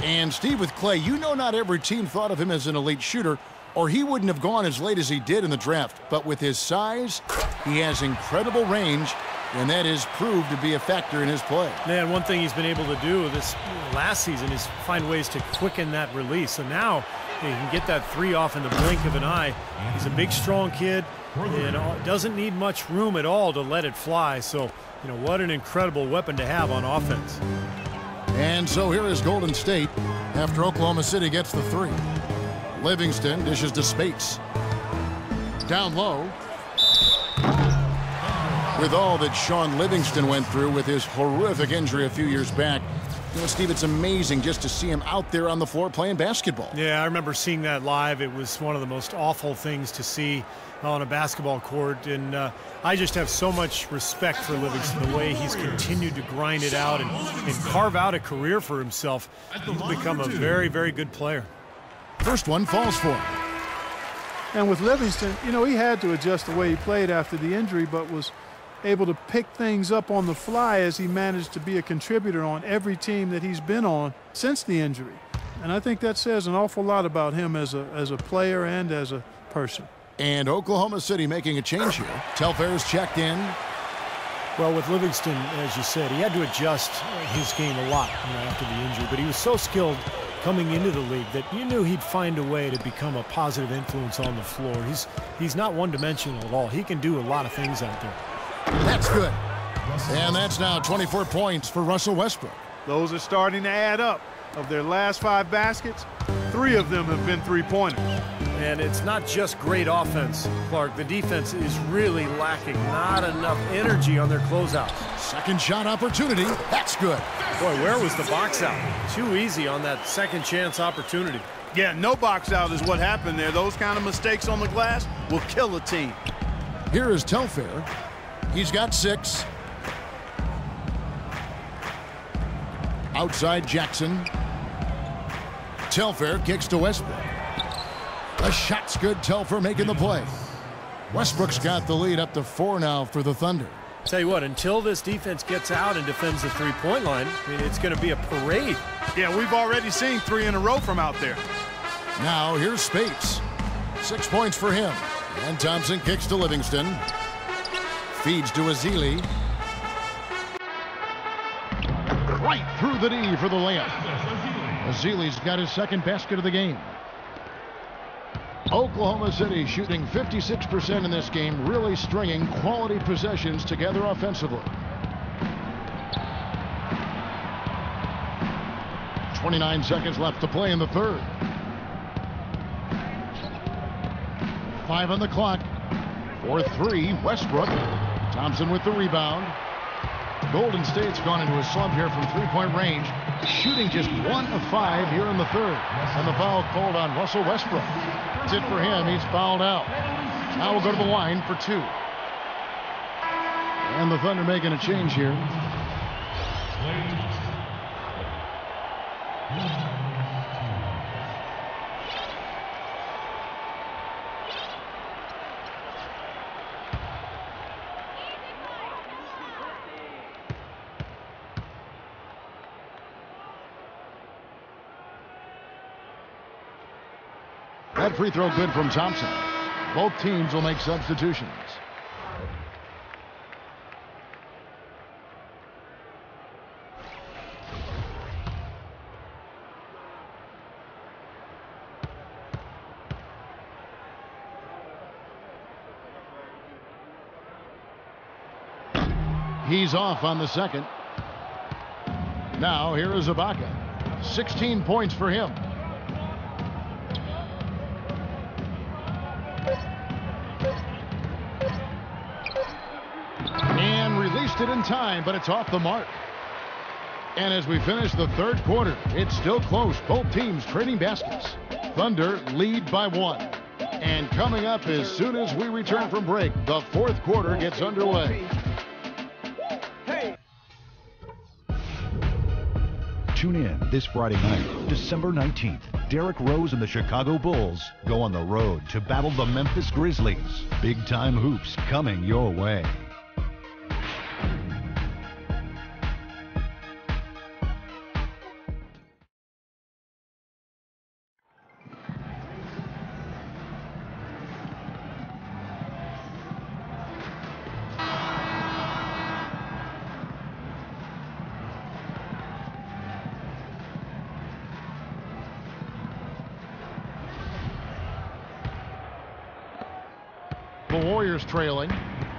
And Steve, with Klay, you know not every team thought of him as an elite shooter, or he wouldn't have gone as late as he did in the draft. But with his size, he has incredible range, and that is proved to be a factor in his play. Man, one thing he's been able to do this last season is find ways to quicken that release. So now he can get that 3 off in the blink of an eye. He's a big, strong kid, and doesn't need much room at all to let it fly. So, you know, what an incredible weapon to have on offense. And so here is Golden State after Oklahoma City gets the 3. Livingston dishes to Spates. Down low. With all that Sean Livingston went through with his horrific injury a few years back, you know, Steve, it's amazing just to see him out there on the floor playing basketball. Yeah, I remember seeing that live. It was one of the most awful things to see on a basketball court, and I just have so much respect for Livingston, the way he's continued to grind it out and carve out a career for himself. He's become a very, very good player. First one falls for him. And with Livingston, you know, he had to adjust the way he played after the injury, but was able to pick things up on the fly as he managed to be a contributor on every team that he's been on since the injury. And I think that says an awful lot about him as a player and as a person. And Oklahoma City making a change here. Telfair's checked in. Well, with Livingston, as you said, he had to adjust his game a lot after the injury, but he was so skilled coming into the league that you knew he'd find a way to become a positive influence on the floor. He's not one-dimensional at all. He can do a lot of things out there. That's good. And that's now 24 points for Russell Westbrook. Those are starting to add up. Of their last 5 baskets, 3 of them have been three-pointers. And it's not just great offense, Clark. The defense is really lacking. Not enough energy on their closeouts. Second shot opportunity. That's good. Boy, where was the box out? Too easy on that second chance opportunity. Yeah, no box out is what happened there. Those kind of mistakes on the glass will kill a team. Here is Telfair. He's got 6. Outside Jackson. Telfair kicks to Westbrook. The shot's good. Telfair making the play. Westbrook's got the lead up to 4 now for the Thunder. Tell you what, until this defense gets out and defends the three-point line, I mean, it's going to be a parade. Yeah, we've already seen 3 in a row from out there. Now here's Spates. 6 points for him. And Thompson kicks to Livingston. Feeds to Azili. Right through the knee for the layup. Azili's got his second basket of the game. Oklahoma City shooting 56% in this game, really stringing quality possessions together offensively. 29 seconds left to play in the third. 5 on the clock. 4-3, Westbrook. Thompson with the rebound. Golden State's gone into a slump here from three-point range, shooting just 1 of 5 here in the third. And the foul called on Russell Westbrook. That's it for him. He's fouled out. Now we'll go to the line for 2. And the Thunder making a change here. That free throw good from Thompson. Both teams will make substitutions. He's off on the second. Now here is Ibaka. 16 points for him. And released it in time, but it's off the mark. And as we finish the third quarter, it's still close. Both teams trading baskets. Thunder lead by 1. And coming up as soon as we return from break, the fourth quarter gets underway. Tune in this Friday night, December 19th. Derrick Rose and the Chicago Bulls go on the road to battle the Memphis Grizzlies. Big-time hoops coming your way. The Warriors trailing,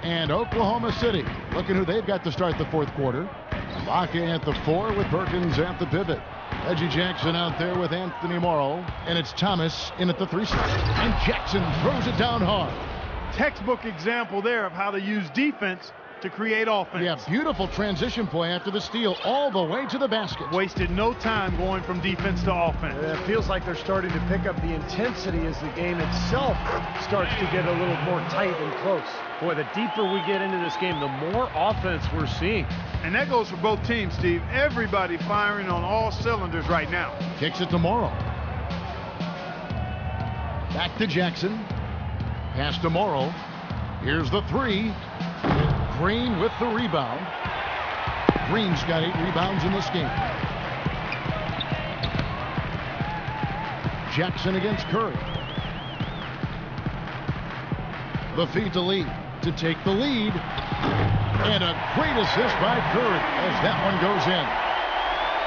and Oklahoma City looking who they've got to start the fourth quarter. Ibaka at the 4 with Perkins at the pivot. Reggie Jackson out there with Anthony Morrow, and it's Thomas in at the 3 slot. And Jackson throws it down hard. Textbook example there of how to use defense to create offense. Yeah, beautiful transition play after the steal all the way to the basket. Wasted no time going from defense to offense. It feels like they're starting to pick up the intensity as the game itself starts to get a little more tight and close. Boy, the deeper we get into this game, the more offense we're seeing. And that goes for both teams, Steve. Everybody firing on all cylinders right now. Kicks it to Morrow. Back to Jackson. Pass to Morrow. Here's the three. Green with the rebound. Green's got 8 rebounds in this game. Jackson against Curry. The feed to Lee to take the lead. And a great assist by Curry as that one goes in.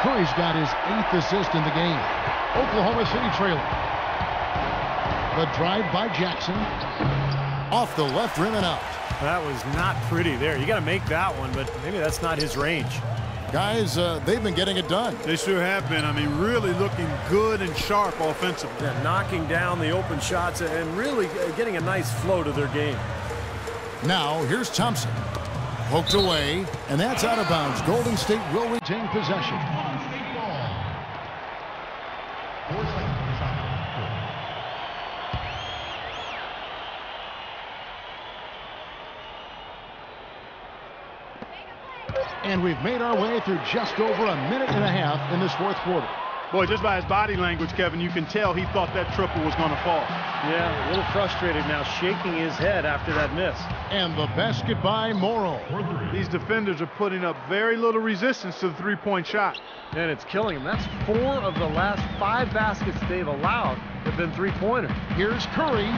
Curry's got his 8th assist in the game. Oklahoma City trailing. The drive by Jackson. Off the left rim and out. That was not pretty there. You got to make that one, but maybe that's not his range. Guys, they've been getting it done. They sure have been. I mean, really looking good and sharp offensively. Yeah, knocking down the open shots and really getting a nice flow to their game. Now, here's Thompson. Poked away, and that's out of bounds. Golden State will retain possession. And we've made our way through just over a minute and a half in this 4th quarter. Boy, just by his body language, Kevin, you can tell he thought that triple was going to fall. Yeah, a little frustrated now, shaking his head after that miss. And the basket by Morrow. These defenders are putting up very little resistance to the three-point shot. And it's killing him. That's 4 of the last 5 baskets they've allowed have been three-pointers. Here's Curry.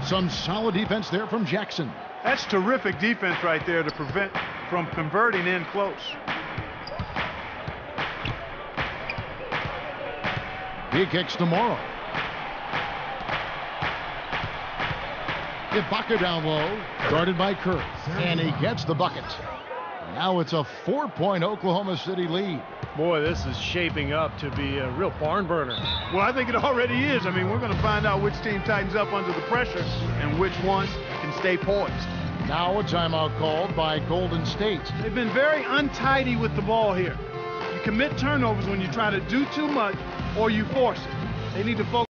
Some solid defense there from Jackson. That's terrific defense right there to prevent from converting in close. He kicks to Morrow. Ibaka down low, guarded by Curry, and he gets the bucket. Now it's a 4-point Oklahoma City lead. Boy, this is shaping up to be a real barn burner. Well, I think it already is. I mean, we're going to find out which team tightens up under the pressure and which one can stay poised. Now a timeout called by Golden State. They've been very untidy with the ball here. You commit turnovers when you try to do too much or you force it. They need to focus.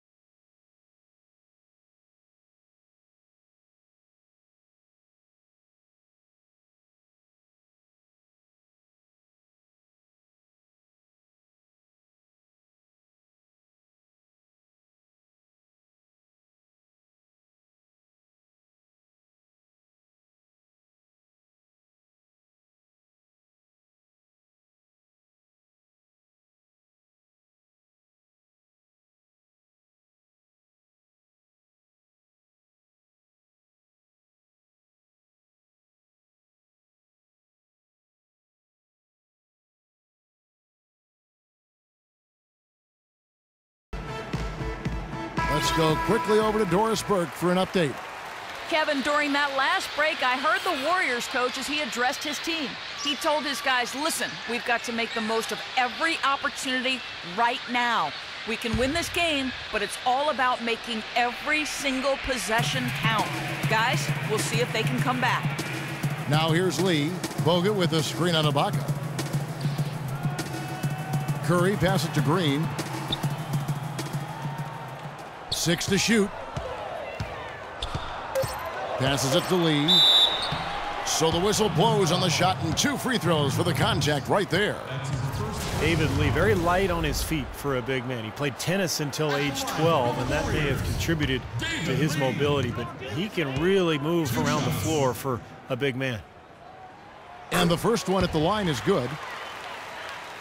Let's go quickly over to Doris Burke for an update. Kevin, during that last break, I heard the Warriors coach as he addressed his team. He told his guys, listen, we've got to make the most of every opportunity right now. We can win this game, but it's all about making every single possession count. Guys, we'll see if they can come back. Now here's Lee. Bogut with a screen on Ibaka. Curry pass it to Green. 6 to shoot. Passes it to Lee. So the whistle blows on the shot and 2 free throws for the contact right there. David Lee, very light on his feet for a big man. He played tennis until age 12, and that may have contributed to his mobility, but he can really move around the floor for a big man. And the first one at the line is good.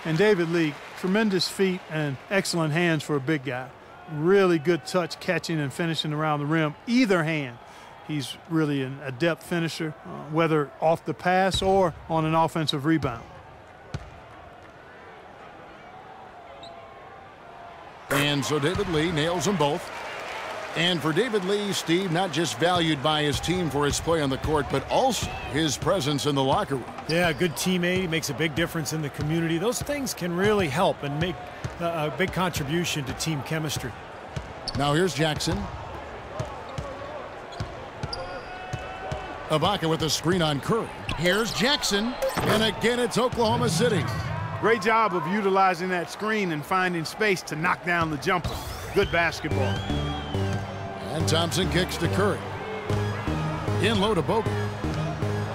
And David Lee, tremendous feet and excellent hands for a big guy. Really good touch, catching and finishing around the rim, either hand. He's really an adept finisher, whether off the pass or on an offensive rebound. And so David Lee nails them both. And for David Lee, Steve, not just valued by his team for his play on the court, but also his presence in the locker room. Yeah, a good teammate. He makes a big difference in the community. Those things can really help and make a big contribution to team chemistry. Now here's Jackson. Ibaka with the screen on Curry. Here's Jackson. And again, it's Oklahoma City. Great job of utilizing that screen and finding space to knock down the jumper. Good basketball. And Thompson kicks to Curry. In low to Bogut.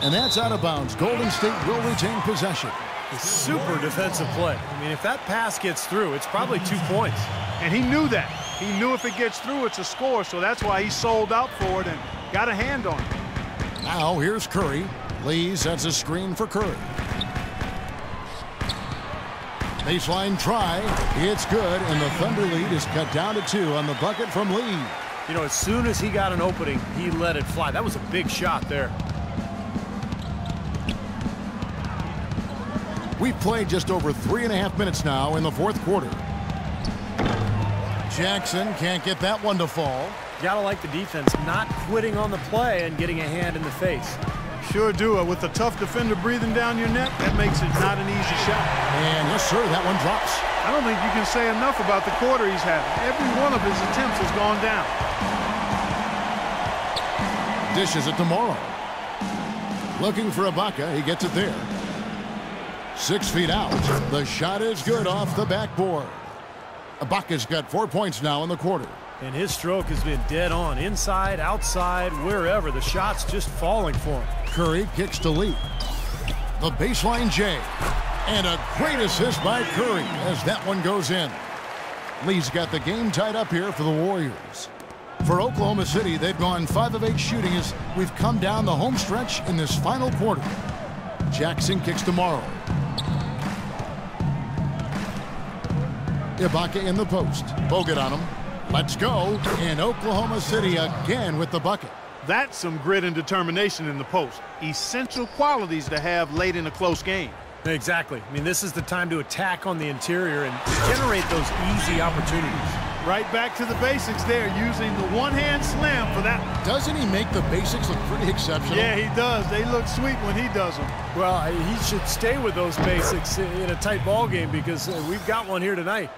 And that's out of bounds. Golden State will retain possession. Super defensive play. I mean, if that pass gets through, it's probably 2 points. And he knew that. He knew if it gets through, it's a score, so that's why he sold out for it and Got a hand on it. Now here's Curry. Lee sets a screen for Curry. Baseline try. It's good, and the Thunder lead is cut down to 2 on the bucket from Lee. You know, as soon as he got an opening, he let it fly. That was a big shot there. We've played just over 3.5 minutes now in the fourth quarter. Jackson can't get that one to fall. Gotta like the defense not quitting on the play and getting a hand in the face. Sure do it. With a tough defender breathing down your neck, that makes it not an easy shot. And yes, sir, that one drops. I don't think you can say enough about the quarter he's had. Every one of his attempts has gone down. Dishes it to Morrow. Looking for Ibaka. He gets it there. 6 feet out. The shot is good off the backboard. Ibaka's got 4 points now in the quarter. And his stroke has been dead on. Inside, outside, wherever. The shot's just falling for him. Curry kicks to Lee. The baseline J. And a great assist by Curry as that one goes in. Lee's got the game tied up here for the Warriors. For Oklahoma City, they've gone 5 of 8 shooting as we've come down the home stretch in this final quarter. Jackson kicks to Morrow. Ibaka in the post. Bogut on him. Let's go. And Oklahoma City again with the bucket. That's some grit and determination in the post. Essential qualities to have late in a close game. Exactly. I mean, this is the time to attack on the interior and generate those easy opportunities. Right back to the basics there, using the one-hand slam for that. Doesn't he make the basics look pretty exceptional? Yeah, he does. They look sweet when he does them. Well, he should stay with those basics in a tight ball game because we've got one here tonight.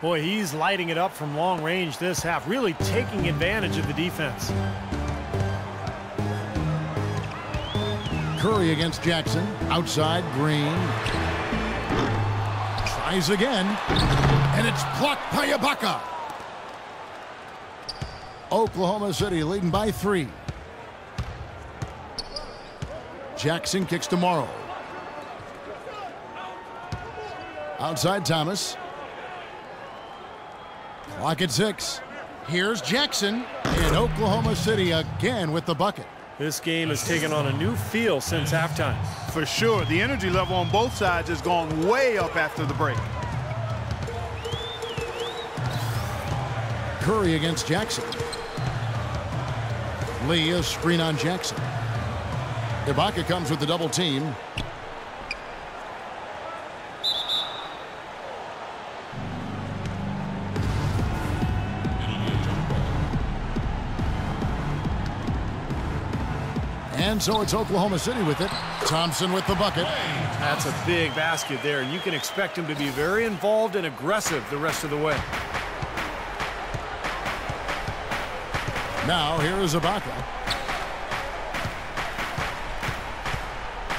Boy, he's lighting it up from long range this half, really taking advantage of the defense. Curry against Jackson. Outside, Green. Tries again. And it's blocked by Ibaka. Oklahoma City leading by 3. Jackson kicks to Morrow. Outside Thomas. Clock at 6. Here's Jackson. And Oklahoma City again with the bucket. This game has taken on a new feel since halftime. For sure. The energy level on both sides has gone way up after the break. Curry against Jackson. Lee, a screen on Jackson. Ibaka comes with the double team. And so it's Oklahoma City with it. Thompson with the bucket. That's a big basket there, and you can expect him to be very involved and aggressive the rest of the way. Now here is Ibaka.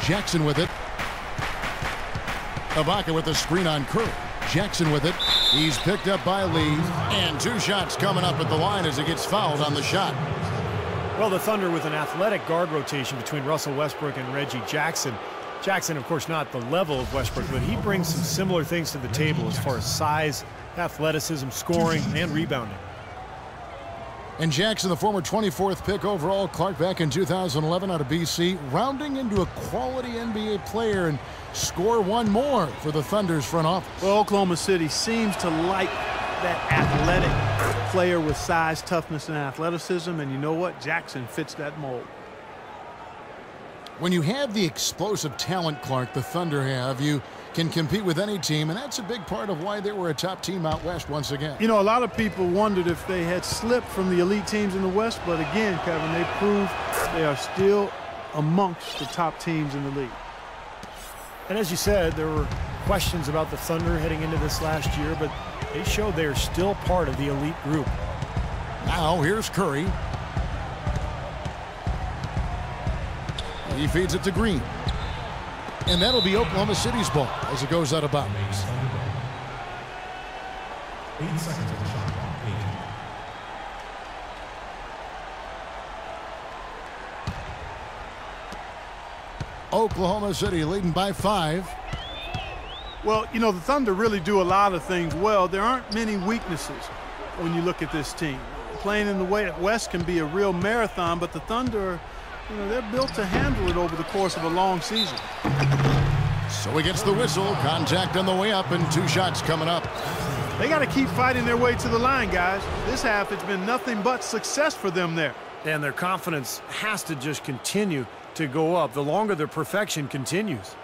Jackson with it. Ibaka with the screen on Curry. Jackson with it. He's picked up by Lee. And 2 shots coming up at the line as he gets fouled on the shot. Well, the Thunder with an athletic guard rotation between Russell Westbrook and Reggie Jackson. Jackson, of course, not the level of Westbrook, but he brings some similar things to the table as far as size, athleticism, scoring, and rebounding. And Jackson, the former 24th pick overall, Clark back in 2011 out of BC, rounding into a quality NBA player and score one more for the Thunder's front office. Well, Oklahoma City seems to like that athletic player with size, toughness, and athleticism, and you know what? Jackson fits that mold. When you have the explosive talent, Clark, the Thunder have, you can compete with any team, and that's a big part of why they were a top team out west once again. You know, a lot of people wondered if they had slipped from the elite teams in the West, but again, Kevin, they proved they are still amongst the top teams in the league. And as you said, there were questions about the Thunder heading into this last year, but they showed they are still part of the elite group. Now here's Curry. He feeds it to Green. And that'll be Oklahoma City's ball as it goes out of bounds. 8 seconds of the shot clock. 8. Oklahoma City leading by 5. Well, you know, the Thunder really do a lot of things well. There aren't many weaknesses when you look at this team. playing in the West can be a real marathon, but the Thunder, you know, they're built to handle it over the course of a long season. So he gets the whistle. Contact on the way up and 2 shots coming up. They got to keep fighting their way to the line, guys. This half, it's been nothing but success for them there. And their confidence has to just continue to go up the longer their perfection continues.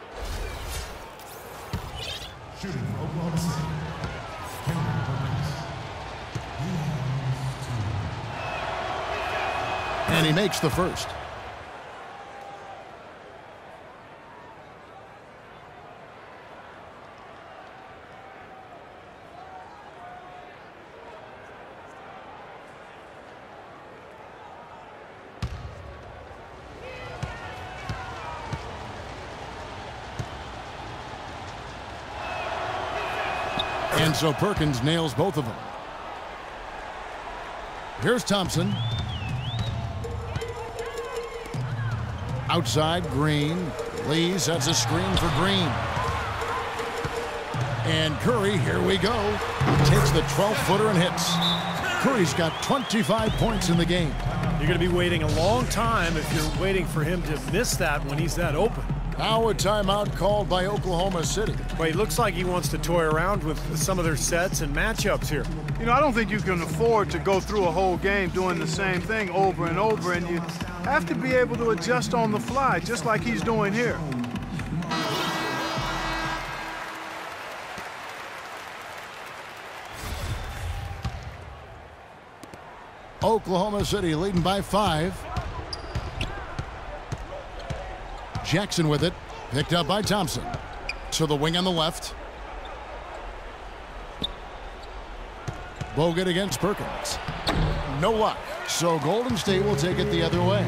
Shooting for Oklahoma City. And he makes the first. And so Perkins nails both of them. Here's Thompson. Outside, Green. Lee sets a screen for Green. And Curry, here we go. Takes the 12-footer and hits. Curry's got 25 points in the game. You're going to be waiting a long time if you're waiting for him to miss that when he's that open. Now a timeout called by Oklahoma City. Well, he looks like he wants to toy around with some of their sets and matchups here. You know, I don't think you can afford to go through a whole game doing the same thing over and over, and you have to be able to adjust on the fly, just like he's doing here. Oklahoma City leading by 5. Jackson with it, picked up by Thompson. To the wing on the left. Bogut against Perkins. No luck. So Golden State will take it the other way.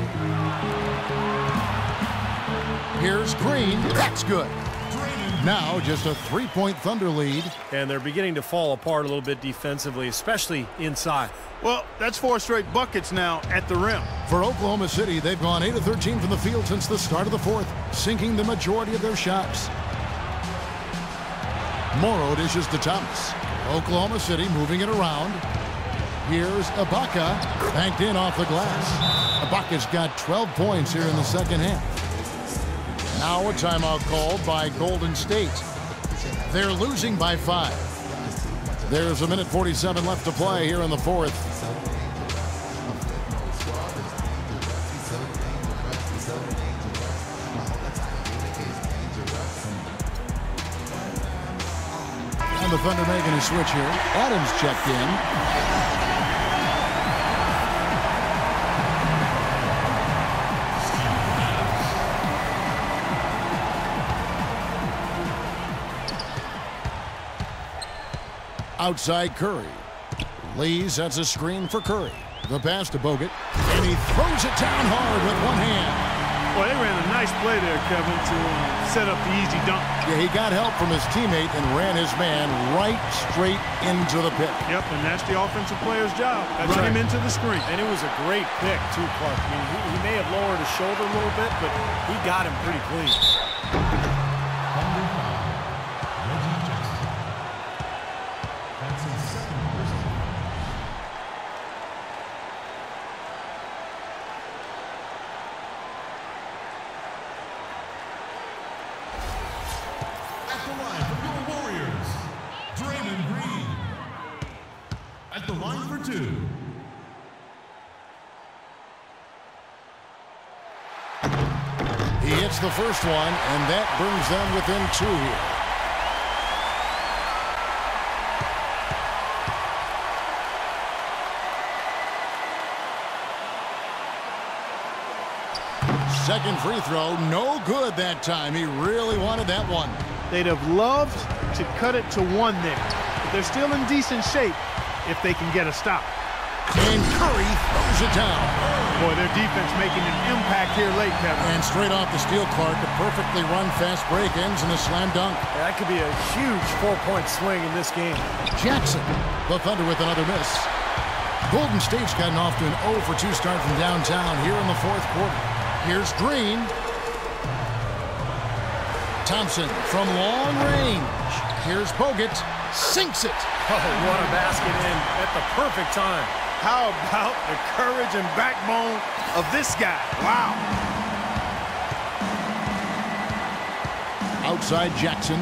Here's Green. That's good. Now just a 3-point Thunder lead. And they're beginning to fall apart a little bit defensively, especially inside. Well, that's 4 straight buckets now at the rim. For Oklahoma City, they've gone 8 of 13 from the field since the start of the 4th, sinking the majority of their shots. Morrow dishes to Thomas. Oklahoma City moving it around. Here's Ibaka, banked in off the glass. Ibaka's got 12 points here in the second half. Now a timeout called by Golden State. They're losing by 5. There's 1:47 left to play here in the 4th. And the Thunder making a switch here. Adams checked in. Outside Curry. Lee sets a screen for Curry. The pass to Bogut. And he throws it down hard with one hand. Boy, they ran a nice play there, Kevin, to set up the easy dunk. Yeah, he got help from his teammate and ran his man right straight into the pit. Yep, and that's the offensive player's job. Run him into the screen. And it was a great pick, too, Clark. I mean, he may have lowered his shoulder a little bit, but he got him pretty clean. He hits the first one, and that brings them within 2 here. Second free throw, no good that time. He really wanted that one. They'd have loved to cut it to 1 there, but they're still in decent shape if they can get a stop. And Curry throws it down. Boy, their defense making an impact here late, Kevin. And straight off the steal, Clark, a perfectly run fast break ends in a slam dunk. That could be a huge 4-point swing in this game. Jackson, the Thunder with another miss. Golden State's gotten off to an 0 for 2 start from downtown here in the 4th quarter. Here's Green. Thompson from long range. Here's Bogut. Sinks it. Oh, what a basket in at the perfect time. How about the courage and backbone of this guy? Wow. Outside Jackson.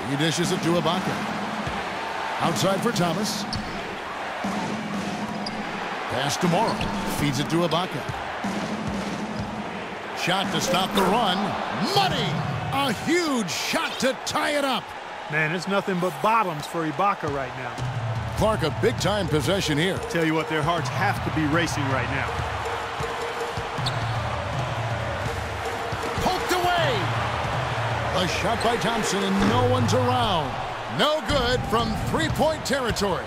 He dishes it to Ibaka. Outside for Thomas. Pass to Morrow. Feeds it to Ibaka. Shot to stop the run. Money! A huge shot to tie it up. Man, it's nothing but bottoms for Ibaka right now. Clark, a big-time possession here. Tell you what, their hearts have to be racing right now. Poked away. A shot by Thompson, and no one's around. No good from three-point territory.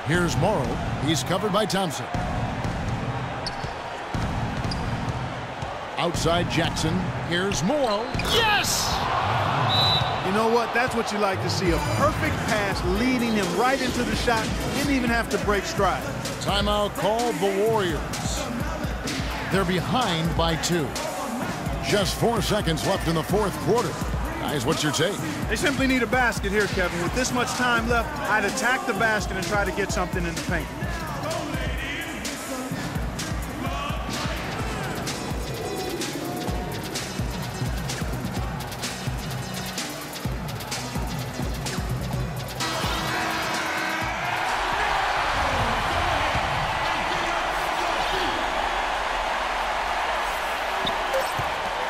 Here's Morrow. He's covered by Thompson. Outside Jackson. Here's Morrow. Yes! You know what? That's what you like to see. A perfect pass leading him right into the shot. Didn't even have to break stride. Timeout called the Warriors. They're behind by 2. Just 4 seconds left in the fourth quarter. Guys, what's your take? They simply need a basket here, Kevin. With this much time left, I'd attack the basket and try to get something in the paint.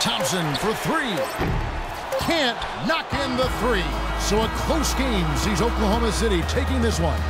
Thompson for 3. Can't knock in the 3. So a close game sees Oklahoma City taking this one.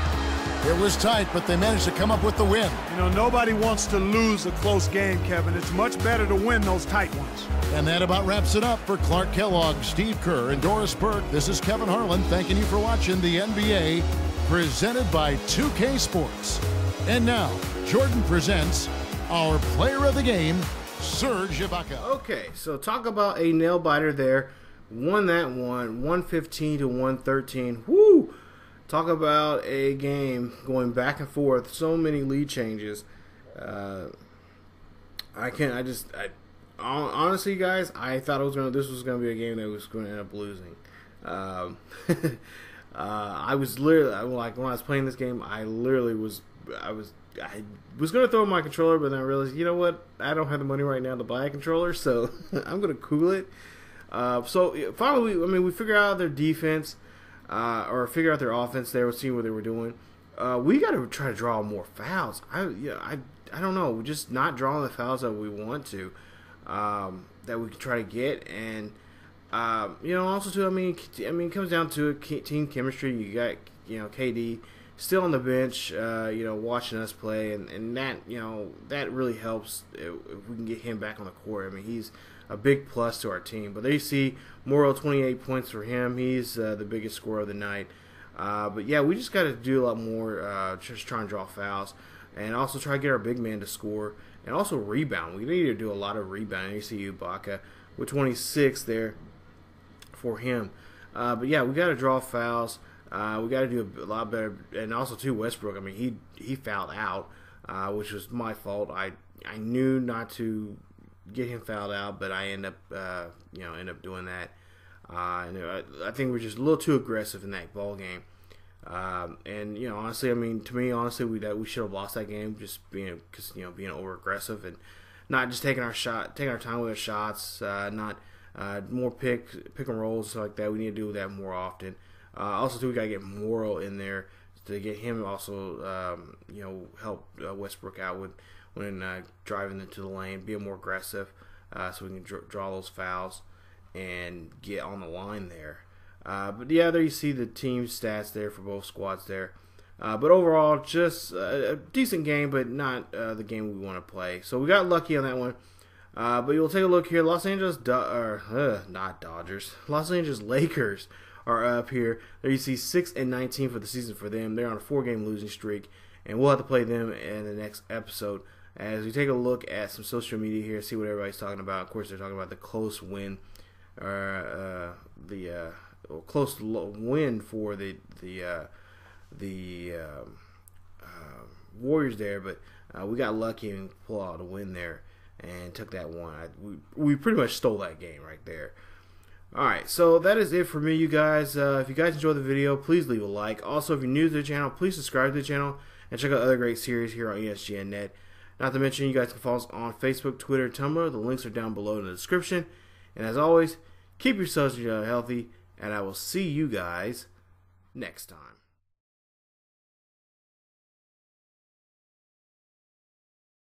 It was tight, but they managed to come up with the win. You know, nobody wants to lose a close game, Kevin. It's much better to win those tight ones. And that about wraps it up for Clark Kellogg, Steve Kerr, and Doris Burke. This is Kevin Harlan thanking you for watching the NBA, presented by 2K Sports. And now, Jordan presents our player of the game, Serge Ibaka. Okay, so talk about a nail biter there. Won that one, 115 to 113. Woo! Talk about a game going back and forth. So many lead changes. Honestly, guys, I thought this was gonna be a game that was going to end up losing. I was literally like when I was playing this game, I was going to throw my controller, but then I realized, you know what? I don't have the money right now to buy a controller, so I'm going to cool it. So finally, we figure out their defense, or figure out their offense there. We'll see what they were doing. We got to try to draw more fouls. I don't know. We're just not drawing the fouls that we want to, that we can try to get. And, also too, it comes down to team chemistry. You got, KD still on the bench, watching us play, and that, that really helps if we can get him back on the court. He's a big plus to our team. But there you see Morrow, 28 points for him. He's the biggest scorer of the night. But yeah, we just got to do a lot more, just try and draw fouls, and also try to get our big man to score, and also rebound. We need to do a lot of rebounding. You see Ibaka with 26 there for him. But yeah, we got to draw fouls. We got to do a lot better, and also too Westbrook. He fouled out, which was my fault. I knew not to get him fouled out, but I end up doing that. And I think we're just a little too aggressive in that ball game. And honestly, to me, we should have lost that game just being over aggressive and not just taking our time with our shots, not more pick and rolls, stuff like that. We need to do that more often. Also, too, we gotta get Morrow in there to get him also, help Westbrook out when driving into the lane, be more aggressive, so we can draw those fouls and get on the line there. But yeah, there you see the team stats there for both squads there. But overall, just a decent game, but not the game we want to play. So we got lucky on that one. But you'll take a look here. Los Angeles Lakers are up here. There you see 6-19 for the season for them. They're on a 4-game losing streak, and we'll have to play them in the next episode. As we take a look at some social media here, see what everybody's talking about. Of course, they're talking about the close win, close win for the Warriors there, but we got lucky and pulled out a win there and took that one. We pretty much stole that game right there. Alright, so that is it for me, you guys. If you guys enjoyed the video, please leave a like. Also, if you're new to the channel, please subscribe to the channel and check out other great series here on ESGNet. Not to mention, you guys can follow us on Facebook, Twitter, Tumblr. The links are down below in the description. And as always, keep yourselves healthy, and I will see you guys next time.